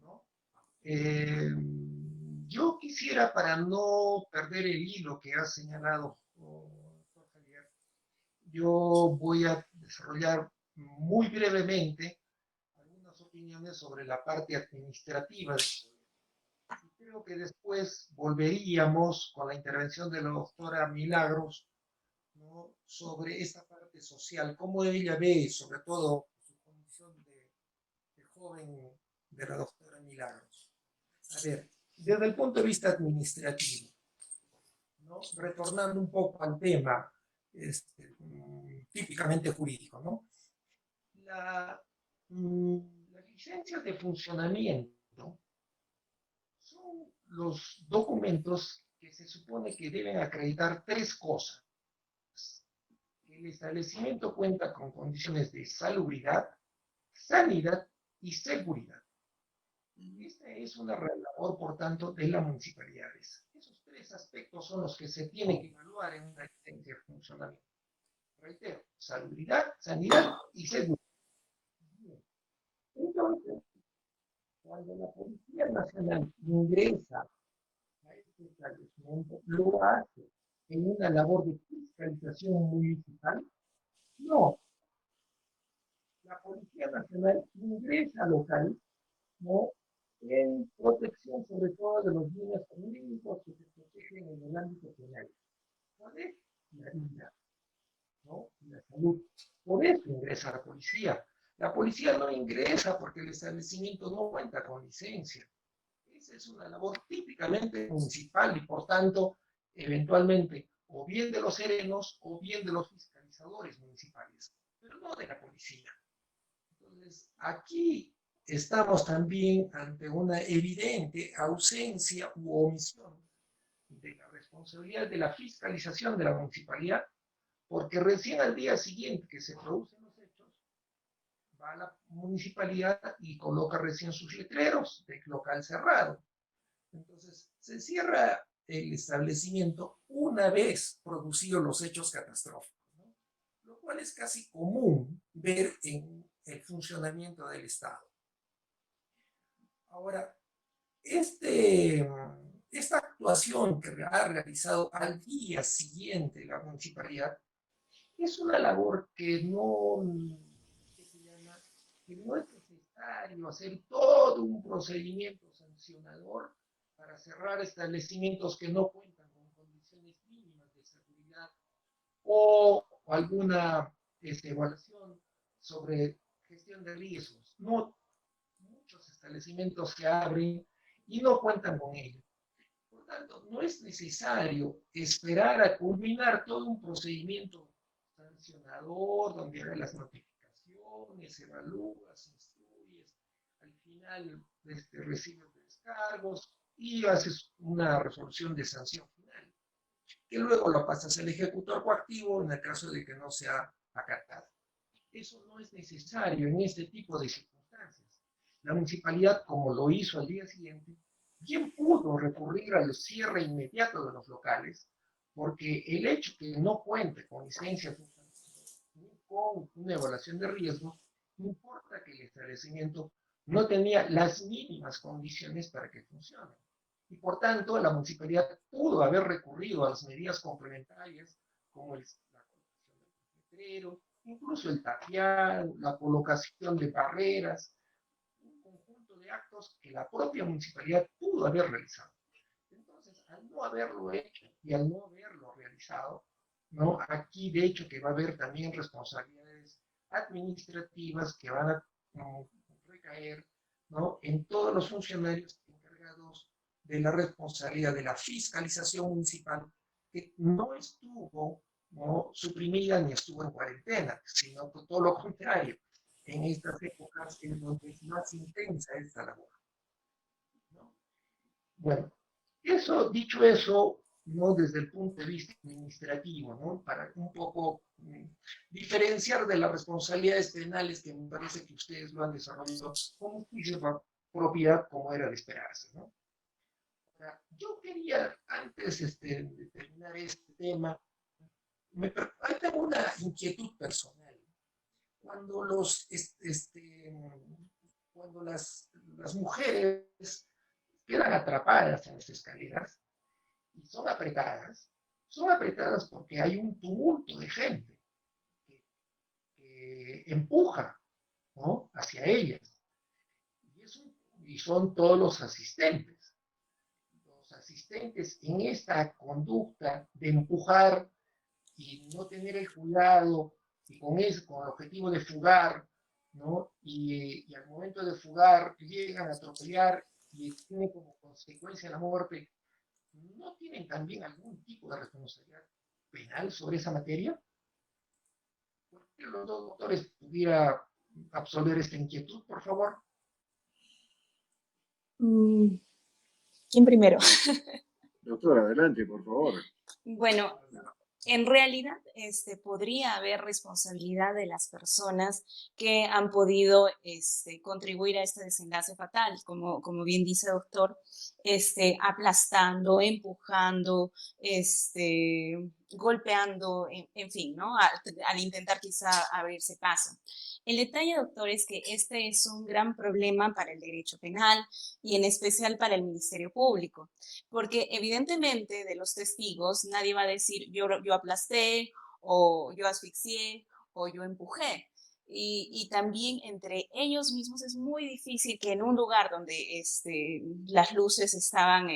¿no? Eh, yo quisiera, para no perder el hilo que has señalado, doctor Javier, yo voy a desarrollar muy brevemente algunas opiniones sobre la parte administrativa del poder. Y creo que después volveríamos con la intervención de la doctora Milagros, ¿no? Sobre esta parte social, cómo ella ve, sobre todo, su condición de joven de la doctora Milagros. A ver, desde el punto de vista administrativo, ¿no? Retornando un poco al tema típicamente jurídico, ¿no? La, las licencias de funcionamiento son los documentos que se supone que deben acreditar tres cosas. El establecimiento cuenta con condiciones de salubridad, sanidad y seguridad. Esta es una labor, por tanto, de las municipalidades. Esos tres aspectos son los que se tienen que evaluar en una licencia de funcionamiento. Reitero, salubridad, sanidad y seguridad. Entonces, cuando la Policía Nacional ingresa a este establecimiento, lo hace en una labor de fiscalización municipal. No, la Policía Nacional ingresa local, ¿no? En protección sobre todo de los bienes jurídicos que se protegen en el ámbito penal. ¿Cuál es? La vida, ¿no? La salud. Por eso ingresa la policía. La policía no ingresa porque el establecimiento no cuenta con licencia. Esa es una labor típicamente municipal y por tanto, eventualmente, o bien de los serenos o bien de los fiscalizadores municipales, pero no de la policía. Entonces, aquí estamos también ante una evidente ausencia u omisión de la responsabilidad de la fiscalización de la municipalidad, porque recién al día siguiente que se producen los hechos, va a la municipalidad y coloca recién sus letreros de local cerrado. Entonces, se cierra el establecimiento una vez producidos los hechos catastróficos, ¿no? Lo cual es casi común ver en el funcionamiento del Estado. Ahora, esta actuación que ha realizado al día siguiente la municipalidad es una labor que no es necesario hacer todo un procedimiento sancionador para cerrar establecimientos que no cuentan con condiciones mínimas de seguridad o alguna evaluación sobre gestión de riesgos. No, muchos establecimientos se abren y no cuentan con ello. Por tanto, no es necesario esperar a culminar todo un procedimiento sancionador donde hagas las notificaciones, evalúas, instruyes, al final recibes descargos y haces una resolución de sanción final, que luego lo pasas al ejecutor coactivo en el caso de que no sea acatado. Eso no es necesario en este tipo de circunstancias. La municipalidad, como lo hizo al día siguiente, bien pudo recurrir al cierre inmediato de los locales, porque el hecho que no cuente con licencia ni con una evaluación de riesgo, no importa que el establecimiento no tenía las mínimas condiciones para que funcione. Y por tanto, la municipalidad pudo haber recurrido a las medidas complementarias, como la colocación del letrero, incluso el tapiado, la colocación de barreras, un conjunto de actos que la propia municipalidad pudo haber realizado. Entonces, al no haberlo hecho y al no haberlo realizado, ¿no? Aquí de hecho que va a haber también responsabilidades administrativas que van a recaer, ¿no? En todos los funcionarios encargados de la responsabilidad de la fiscalización municipal, que no estuvo, ¿no?, suprimida ni estuvo en cuarentena, sino que todo lo contrario. En estas épocas en donde es más intensa esta labor, ¿no? Bueno, dicho eso, ¿no?, desde el punto de vista administrativo, ¿no?, para un poco diferenciar de las responsabilidades penales que me parece que ustedes lo han desarrollado con muchísima propiedad, como era de esperarse, ¿no? Yo quería, antes de terminar este tema, ahí tengo una inquietud personal. Cuando, cuando las mujeres quedan atrapadas en las escaleras y son apretadas porque hay un tumulto de gente que empuja, ¿no?, hacia ellas. Y son todos los asistentes. Los asistentes en esta conducta de empujar y no tener el cuidado y con el objetivo de fugar, ¿no? Y al momento de fugar llegan a atropellar y tienen como consecuencia la muerte, ¿no tienen también algún tipo de responsabilidad penal sobre esa materia? ¿Por qué los dos doctores pudiera absolver esta inquietud, por favor? ¿Quién primero? Doctor, adelante, por favor. Bueno, en realidad, podría haber responsabilidad de las personas que han podido contribuir a este desenlace fatal, como bien dice el doctor, aplastando, empujando, golpeando, en fin, ¿no? Al intentar quizá abrirse paso. El detalle, doctor, es que este es un gran problema para el derecho penal y en especial para el Ministerio Público, porque evidentemente de los testigos nadie va a decir yo aplasté o yo asfixié o yo empujé. Y también entre ellos mismos es muy difícil que en un lugar donde las luces estaban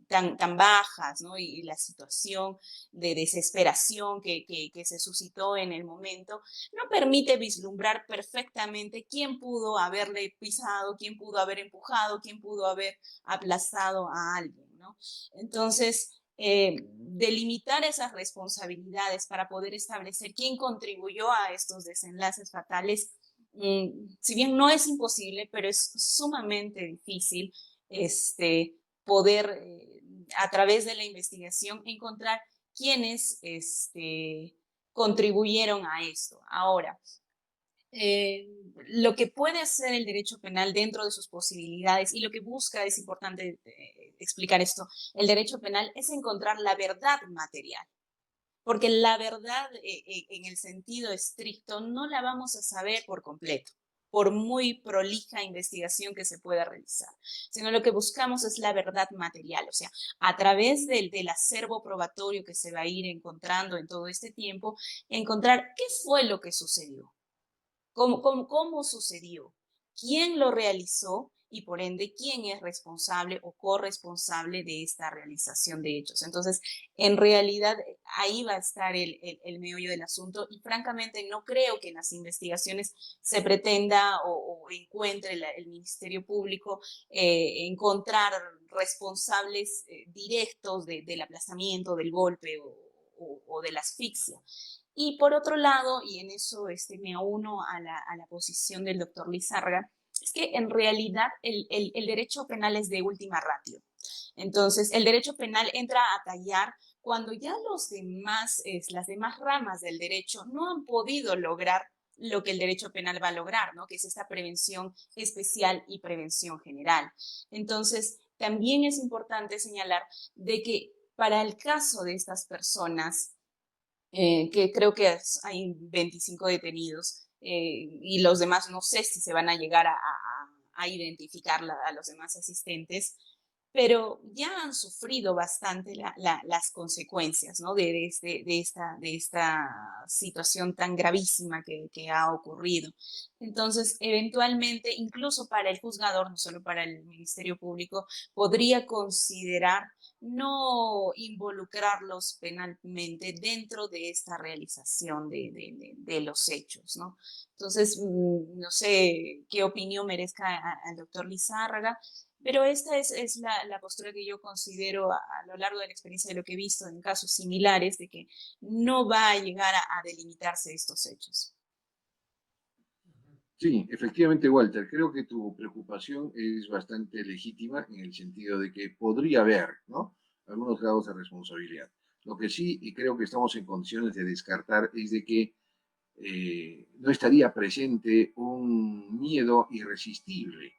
tan bajas, ¿no? Y la situación de desesperación que se suscitó en el momento no permite vislumbrar perfectamente quién pudo haberle pisado, quién pudo haber empujado, quién pudo haber aplastado a alguien, ¿no? Entonces, delimitar esas responsabilidades para poder establecer quién contribuyó a estos desenlaces fatales, si bien no es imposible, pero es sumamente difícil poder, a través de la investigación, encontrar quiénes contribuyeron a esto. Ahora, lo que puede hacer el derecho penal dentro de sus posibilidades y lo que busca, es importante explicar esto, el derecho penal es encontrar la verdad material, porque la verdad en el sentido estricto no la vamos a saber por completo, por muy prolija investigación que se pueda realizar, sino lo que buscamos es la verdad material, o sea, a través del acervo probatorio que se va a ir encontrando en todo este tiempo, encontrar qué fue lo que sucedió. ¿Cómo sucedió? ¿Quién lo realizó? Y por ende, ¿quién es responsable o corresponsable de esta realización de hechos? Entonces, en realidad, ahí va a estar el meollo del asunto y francamente no creo que en las investigaciones se pretenda o encuentre el Ministerio Público encontrar responsables directos del aplastamiento, del golpe o de la asfixia. Y por otro lado, y en eso me auno a la posición del doctor Lizárraga, es que en realidad el derecho penal es de última ratio. Entonces, el derecho penal entra a tallar cuando ya las demás ramas del derecho no han podido lograr lo que el derecho penal va a lograr, ¿no? Que es esta prevención especial y prevención general. Entonces, también es importante señalar de que para el caso de estas personas, que creo que hay 25 detenidos y los demás no sé si se van a llegar a identificar a los demás asistentes, pero ya han sufrido bastante las consecuencias, ¿no? de esta situación tan gravísima que ha ocurrido. Entonces, eventualmente, incluso para el juzgador, no solo para el Ministerio Público, podría considerar no involucrarlos penalmente dentro de esta realización de los hechos, ¿no? Entonces, no sé qué opinión merezca al doctor Lizárraga, pero esta es la postura que yo considero a lo largo de la experiencia de lo que he visto en casos similares, de que no va a llegar a delimitarse estos hechos. Sí, efectivamente, Walter, creo que tu preocupación es bastante legítima en el sentido de que podría haber, ¿no?, algunos grados de responsabilidad. Lo que sí, y creo que estamos en condiciones de descartar, es de que no estaría presente un miedo irresistible,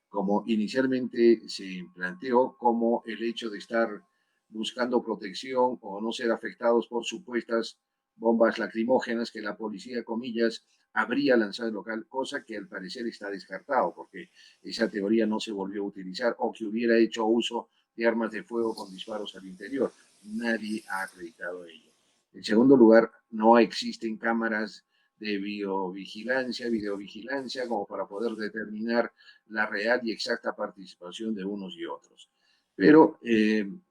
como inicialmente se planteó, como el hecho de estar buscando protección o no ser afectados por supuestas bombas lacrimógenas que la policía, comillas, habría lanzado en el local, cosa que al parecer está descartado, porque esa teoría no se volvió a utilizar, o que hubiera hecho uso de armas de fuego con disparos al interior. Nadie ha acreditado ello. En segundo lugar, no existen cámaras de videovigilancia, como para poder determinar la real y exacta participación de unos y otros. Pero,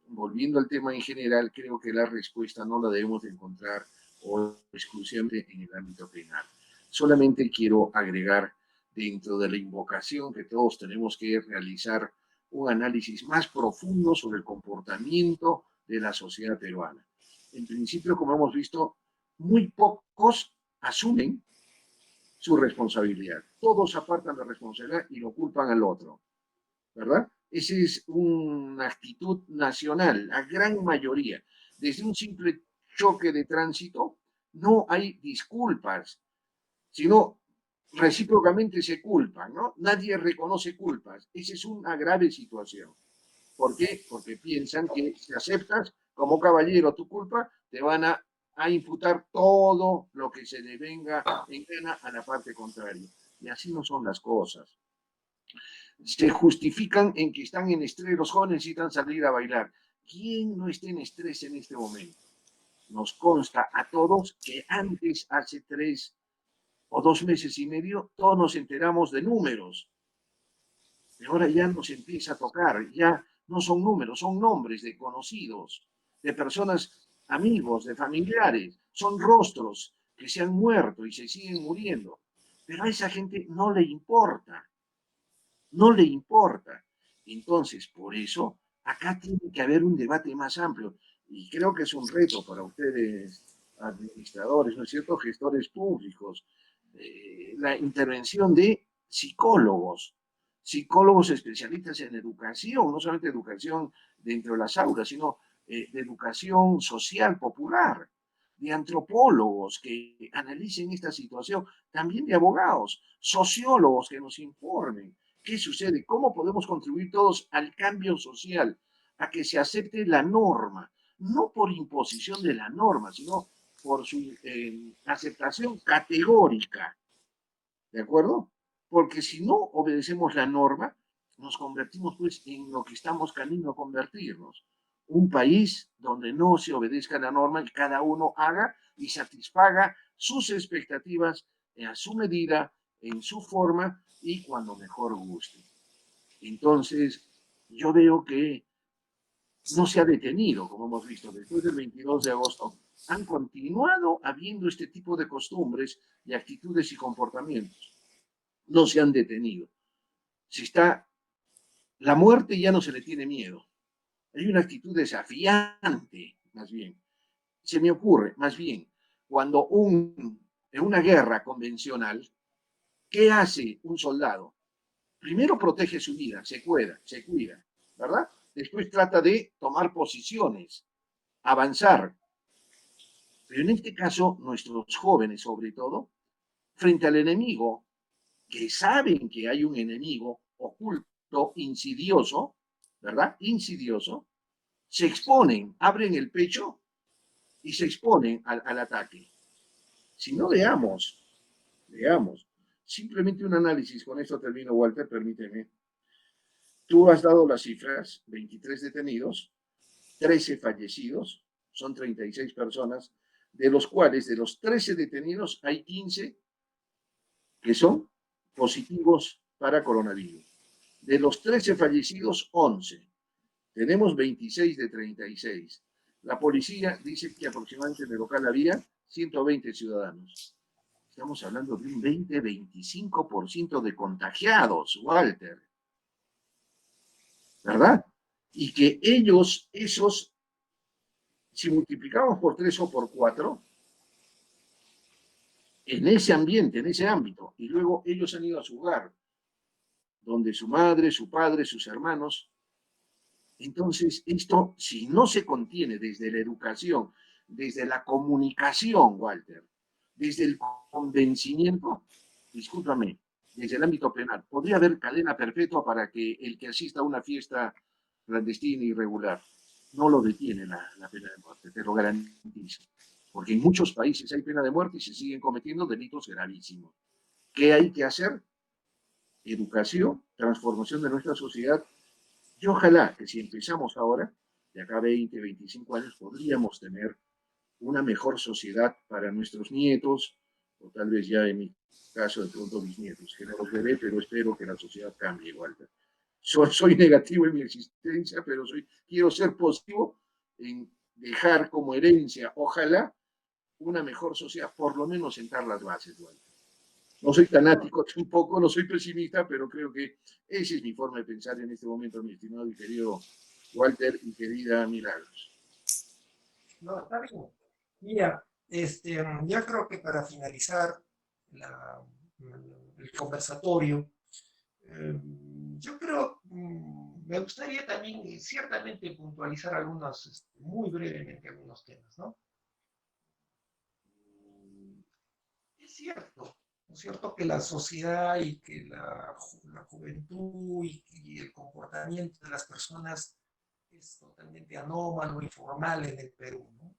volviendo al tema en general, creo que la respuesta no la debemos de encontrar o exclusivamente en el ámbito penal. Solamente quiero agregar dentro de la invocación que todos tenemos que realizar un análisis más profundo sobre el comportamiento de la sociedad peruana. En principio, como hemos visto, muy pocos asumen su responsabilidad. Todos apartan la responsabilidad y lo culpan al otro, ¿verdad? Esa es una actitud nacional, la gran mayoría. Desde un simple choque de tránsito, no hay disculpas, sino recíprocamente se culpan, ¿no? Nadie reconoce culpas. Esa es una grave situación. ¿Por qué? Porque piensan que si aceptas como caballero tu culpa, te van a imputar todo lo que se le venga en gana a la parte contraria. Y así no son las cosas. Se justifican en que están en estrés, los jóvenes necesitan salir a bailar. ¿Quién no está en estrés en este momento? Nos consta a todos que antes, hace 3 o 2 meses y medio, todos nos enteramos de números. Y ahora ya nos empieza a tocar, ya no son números, son nombres de conocidos, de personas, amigos, de familiares, son rostros que se han muerto y se siguen muriendo. Pero a esa gente no le importa, no le importa. Entonces, por eso, acá tiene que haber un debate más amplio. Y creo que es un reto para ustedes, administradores, ¿no es cierto?, gestores públicos, la intervención de psicólogos especialistas en educación, no solamente educación dentro de las aulas, sino de educación social popular, de antropólogos que analicen esta situación, también de abogados, sociólogos que nos informen qué sucede, cómo podemos contribuir todos al cambio social, a que se acepte la norma, no por imposición de la norma, sino por su aceptación categórica, ¿de acuerdo? Porque si no obedecemos la norma, nos convertimos pues en lo que estamos camino a convertirnos. Un país donde no se obedezca la norma y cada uno haga y satisfaga sus expectativas a su medida, en su forma y cuando mejor guste. Entonces, yo veo que no se ha detenido, como hemos visto, después del 22 de agosto, han continuado habiendo este tipo de costumbres, de actitudes y comportamientos. No se han detenido. La muerte ya no se le tiene miedo. Hay una actitud desafiante, más bien. Se me ocurre, más bien, cuando en una guerra convencional, ¿qué hace un soldado? Primero protege su vida, se cuida, ¿verdad? Después trata de tomar posiciones, avanzar. Pero en este caso, nuestros jóvenes, sobre todo, frente al enemigo, que saben que hay un enemigo oculto, insidioso, ¿verdad? Insidioso, se exponen, abren el pecho y se exponen al ataque. Si no, veamos, simplemente un análisis, con esto termino, Walter, permíteme. Tú has dado las cifras, 23 detenidos, 13 fallecidos, son 36 personas, de los cuales de los 13 detenidos hay 15 que son positivos para coronavirus. De los 13 fallecidos, 11. Tenemos 26 de 36. La policía dice que aproximadamente en el local había 120 ciudadanos. Estamos hablando de un 20-25% de contagiados, Walter. ¿Verdad? Y que esos, si multiplicamos por 3 o por 4, en ese ambiente, en ese ámbito, y luego ellos han ido a su hogar, donde su madre, su padre, sus hermanos. Entonces, esto, si no se contiene desde la educación, desde la comunicación, Walter, desde el convencimiento, discúlpame, desde el ámbito penal, podría haber cadena perpetua para que el que asista a una fiesta clandestina irregular. no lo detiene la pena de muerte, te lo garantizo. Porque en muchos países hay pena de muerte y se siguen cometiendo delitos gravísimos. ¿Qué hay que hacer? Educación, transformación de nuestra sociedad. Y ojalá que si empezamos ahora, de acá a 20, 25 años, podríamos tener una mejor sociedad para nuestros nietos, o tal vez ya en mi caso de pronto mis nietos, que no los veré, pero espero que la sociedad cambie igual. Soy negativo en mi existencia, pero quiero ser positivo en dejar como herencia, ojalá, una mejor sociedad, por lo menos sentar las bases, Walter. No soy fanático tampoco, no soy pesimista, pero creo que esa es mi forma de pensar en este momento, mi estimado y querido Walter y querida Milagros. No, está bien. Mira, ya creo que para finalizar el conversatorio, yo creo, me gustaría también ciertamente puntualizar algunos, muy brevemente algunos temas, ¿no? Es cierto, ¿no es cierto? Que la sociedad y que la juventud y el comportamiento de las personas es totalmente anómalo, informal en el Perú, ¿no?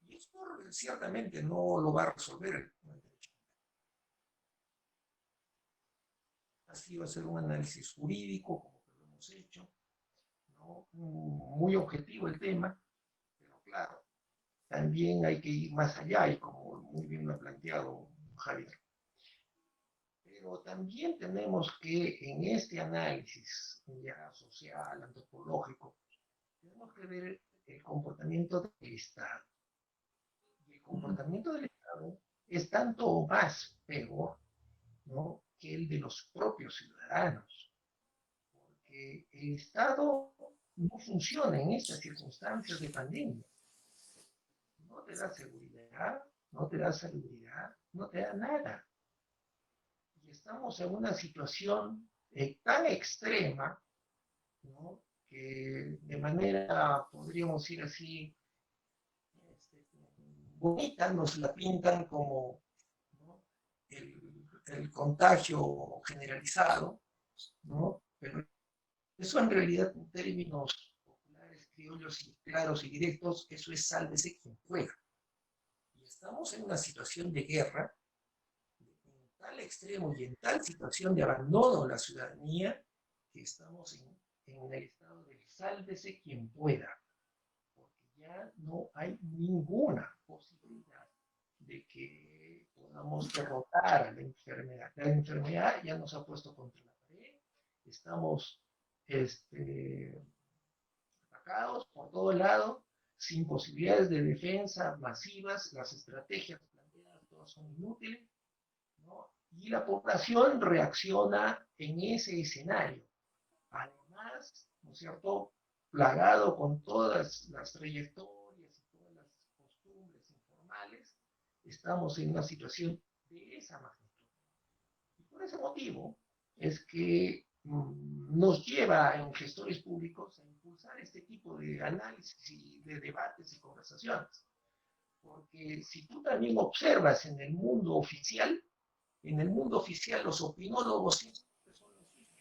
Y esto ciertamente no lo va a resolver el derecho. Así va a ser un análisis jurídico, como que lo hemos hecho, ¿no? Muy objetivo el tema, pero claro, también hay que ir más allá, y como muy bien lo ha planteado Javier. Pero también tenemos que en este análisis ya social, antropológico, tenemos que ver el comportamiento del Estado. Y el comportamiento del Estado es tanto más peor, ¿no?, que el de los propios ciudadanos. Porque el Estado no funciona en estas circunstancias de pandemia. No te da seguridad, no te da salubridad, no te da nada. Y estamos en una situación tan extrema, ¿no?, que de manera, podríamos decir así, bonita, nos la pintan como, ¿no?, el contagio generalizado, ¿no? Pero eso en realidad, en términos populares, criollos y claros y directos, eso es sálvese quien pueda. Y estamos en una situación de guerra, en tal extremo y en tal situación de abandono de la ciudadanía, que estamos en el estado del sálvese quien pueda, porque ya no hay ninguna posibilidad de que podamos derrotar a la enfermedad. La enfermedad ya nos ha puesto contra la pared, estamos atacados por todo lado, sin posibilidades de defensa masivas, las estrategias planteadas todas son inútiles, ¿no? Y la población reacciona en ese escenario. Además, ¿no es cierto?, plagado con todas las trayectorias y todas las costumbres informales, estamos en una situación de esa magnitud. Y por ese motivo es que nos lleva en gestores públicos a impulsar este tipo de análisis y de debates y conversaciones. Porque si tú también observas en el mundo oficial los opinólogos siempre son los mismos.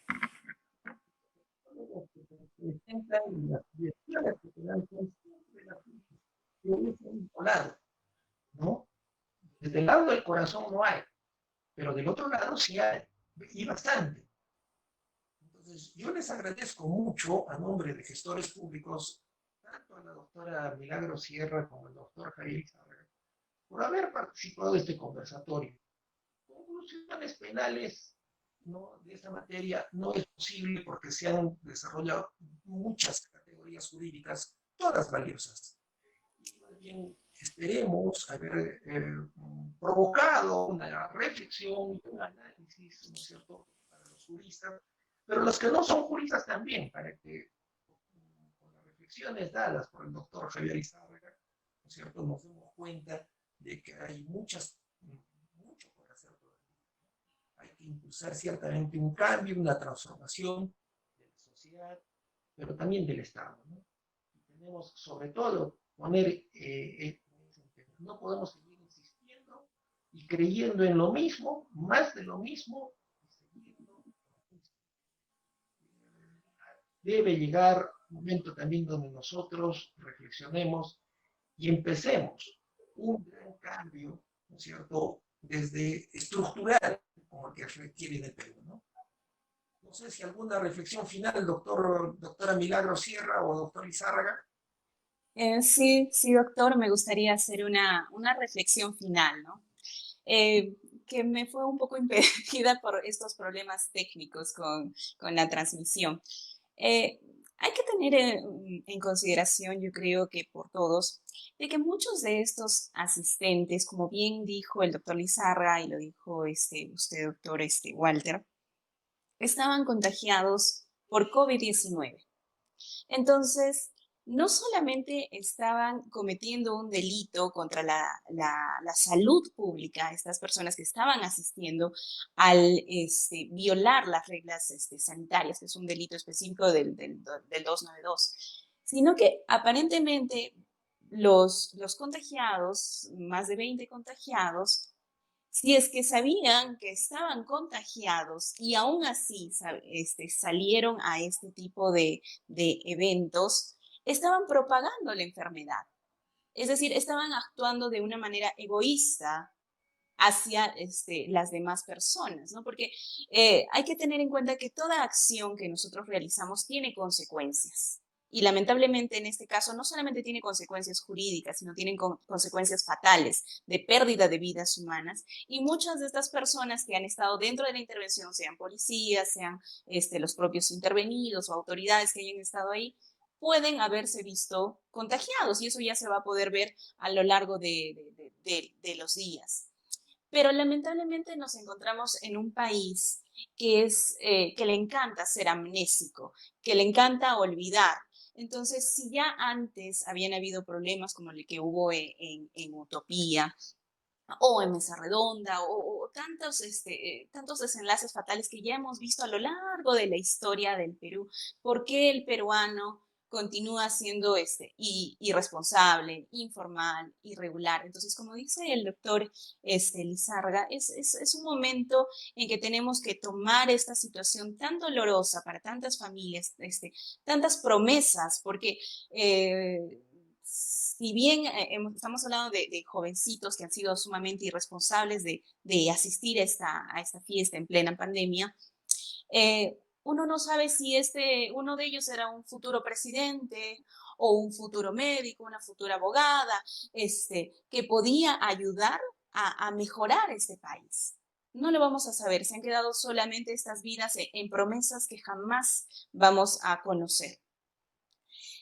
Que se presentan y las direcciones que te dan son siempre las mismas. Que es un lado, ¿no? Desde el lado del corazón no hay, pero del otro lado sí hay, y bastante. Entonces, yo les agradezco mucho a nombre de gestores públicos, tanto a la doctora Milagros Sierra como al doctor Javier Izárraga, por haber participado de este conversatorio. Conclusiones penales, ¿no?, de esta materia no es posible porque se han desarrollado muchas categorías jurídicas, todas valiosas. Y más bien esperemos haber provocado una reflexión y un análisis, ¿no es cierto?, para los juristas, pero los que no son juristas también, para que con las reflexiones dadas por el doctor Javier Izárraga, ¿no es cierto?, nos demos cuenta de que hay mucho por hacer todavía. Hay que impulsar ciertamente un cambio, una transformación de la sociedad, pero también del Estado, ¿no? Y tenemos, sobre todo, poner, no podemos seguir insistiendo y creyendo en lo mismo, más de lo mismo, y seguirlo. Debe llegar momento también donde nosotros reflexionemos y empecemos un gran cambio, ¿no es cierto?, desde estructural, como el que requiere en el Perú, ¿no? No sé si alguna reflexión final, doctora Milagro Sierra o doctor Lizárraga. Sí, sí, doctor, me gustaría hacer una reflexión final, ¿no? Eh, que me fue un poco impedida por estos problemas técnicos con la transmisión. Eh, Hay que tener en consideración, yo creo que por todos, de que muchos de estos asistentes, como bien dijo el doctor Lizarra y lo dijo usted, doctor Walter, estaban contagiados por COVID-19. Entonces, no solamente estaban cometiendo un delito contra la salud pública, estas personas que estaban asistiendo al violar las reglas sanitarias, que es un delito específico del 292, sino que aparentemente los contagiados, más de 20 contagiados, si es que sabían que estaban contagiados y aún así salieron a este tipo de eventos, estaban propagando la enfermedad. Es decir, estaban actuando de una manera egoísta hacia las demás personas, ¿no? Porque hay que tener en cuenta que toda acción que nosotros realizamos tiene consecuencias. Y lamentablemente en este caso no solamente tiene consecuencias jurídicas, sino tienen consecuencias fatales de pérdida de vidas humanas. Y muchas de estas personas que han estado dentro de la intervención, sean policías, sean los propios intervenidos o autoridades que hayan estado ahí, pueden haberse visto contagiados y eso ya se va a poder ver a lo largo de los días. Pero lamentablemente nos encontramos en un país que le encanta ser amnésico, que le encanta olvidar. Entonces, si ya antes habían habido problemas como el que hubo en Utopía o en Mesa Redonda o tantos desenlaces fatales que ya hemos visto a lo largo de la historia del Perú, ¿por qué el peruano continúa siendo irresponsable, informal, irregular? Entonces, como dice el doctor Lizárraga, es un momento en que tenemos que tomar esta situación tan dolorosa para tantas familias, tantas promesas, porque si bien estamos hablando de jovencitos que han sido sumamente irresponsables de asistir a esta fiesta en plena pandemia, uno no sabe si uno de ellos era un futuro presidente o un futuro médico, una futura abogada, que podía ayudar a mejorar este país. No lo vamos a saber, se han quedado solamente estas vidas en promesas que jamás vamos a conocer.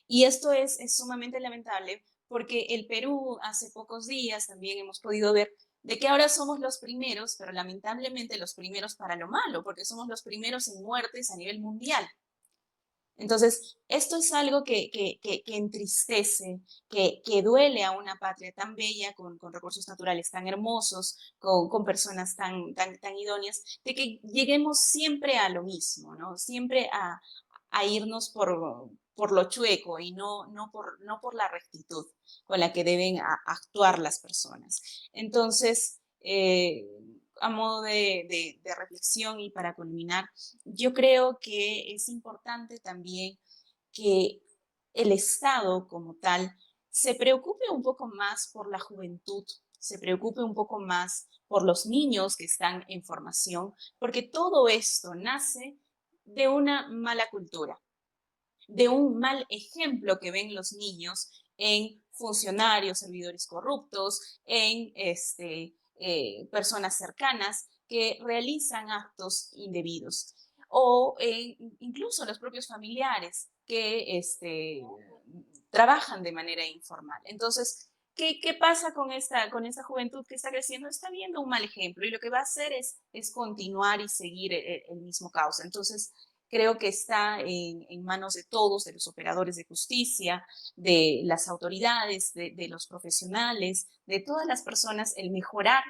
Y esto es sumamente lamentable porque el Perú hace pocos días también hemos podido ver de que ahora somos los primeros, pero lamentablemente los primeros para lo malo, porque somos los primeros en muertes a nivel mundial. Entonces, esto es algo que entristece, que duele a una patria tan bella, con recursos naturales tan hermosos, con personas tan idóneas, de que lleguemos siempre a lo mismo, ¿no? Siempre a irnos por lo chueco y no por la rectitud con la que deben actuar las personas. Entonces, a modo de reflexión y para culminar, yo creo que es importante también que el Estado como tal se preocupe un poco más por la juventud, se preocupe un poco más por los niños que están en formación, porque todo esto nace de una mala cultura, de un mal ejemplo que ven los niños en funcionarios, servidores corruptos, en personas cercanas que realizan actos indebidos o incluso los propios familiares que trabajan de manera informal. Entonces, ¿qué pasa con esta juventud que está creciendo? Está viendo un mal ejemplo y lo que va a hacer es continuar y seguir el mismo cauce. Entonces, creo que está en manos de todos, de los operadores de justicia, de las autoridades, de los profesionales, de todas las personas, el mejorar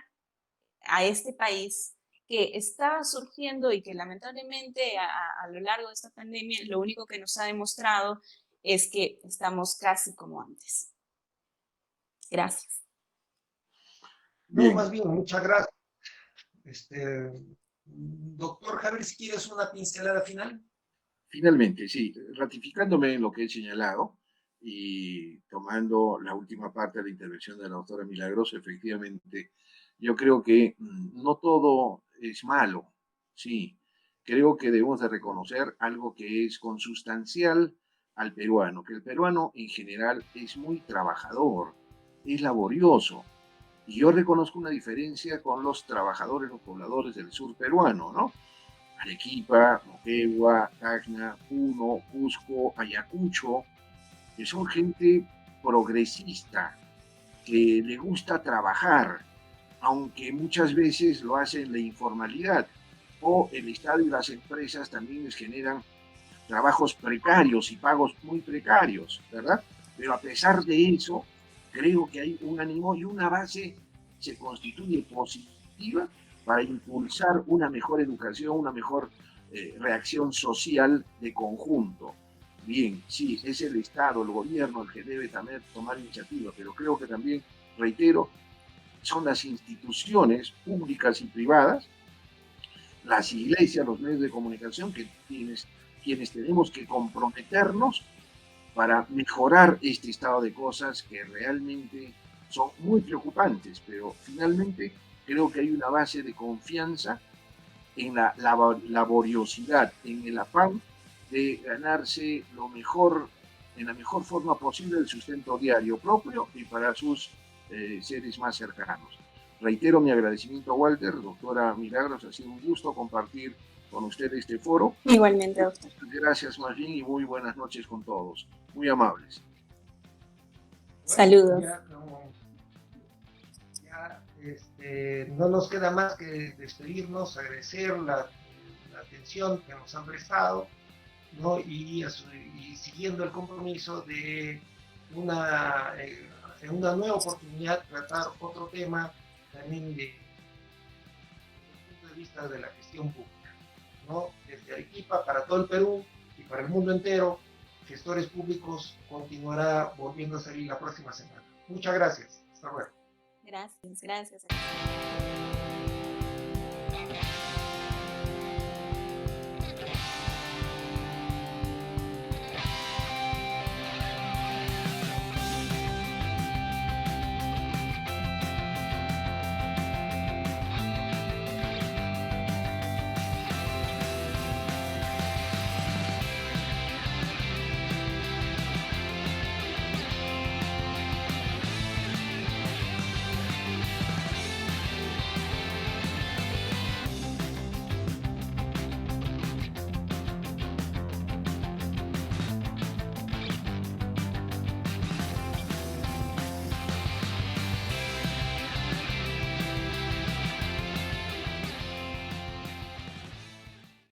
a este país que está surgiendo y que lamentablemente a lo largo de esta pandemia lo único que nos ha demostrado es que estamos casi como antes. Gracias. No, más bien, muchas gracias. Doctor Javier, si quieres una pincelada final. Finalmente, sí, ratificándome en lo que he señalado y tomando la última parte de la intervención de la doctora Milagros, efectivamente, yo creo que no todo es malo, sí, creo que debemos de reconocer algo que es consustancial al peruano, que el peruano en general es muy trabajador, es laborioso, y yo reconozco una diferencia con los trabajadores, los pobladores del sur peruano, ¿no? Arequipa, Moquegua, Tacna, Puno, Cusco, Ayacucho, que son gente progresista, que le gusta trabajar, aunque muchas veces lo hace en la informalidad, o el Estado y las empresas también les generan trabajos precarios y pagos muy precarios, ¿verdad? Pero a pesar de eso, creo que hay un ánimo y una base se constituye positiva para impulsar una mejor educación, una mejor reacción social de conjunto. Bien, sí, es el Estado, el gobierno el que debe también tomar iniciativa, pero creo que también, reitero, son las instituciones públicas y privadas, las iglesias, los medios de comunicación, quienes tenemos que comprometernos para mejorar este estado de cosas que realmente son muy preocupantes, pero finalmente creo que hay una base de confianza en la laboriosidad, en el afán de ganarse lo mejor, en la mejor forma posible el sustento diario propio y para sus seres más cercanos. Reitero mi agradecimiento a Walter, doctora Milagros, ha sido un gusto compartir con usted este foro. Igualmente, doctor. Gracias más bien y muy buenas noches con todos. Muy amables. Saludos. No nos queda más que despedirnos, agradecer la atención que nos han prestado, ¿no? Y siguiendo el compromiso de en una nueva oportunidad tratar otro tema también desde el punto de vista de la gestión pública, ¿no? Desde Arequipa para todo el Perú y para el mundo entero, Gestores Públicos continuará volviendo a salir la próxima semana. Muchas gracias. Hasta luego. Gracias.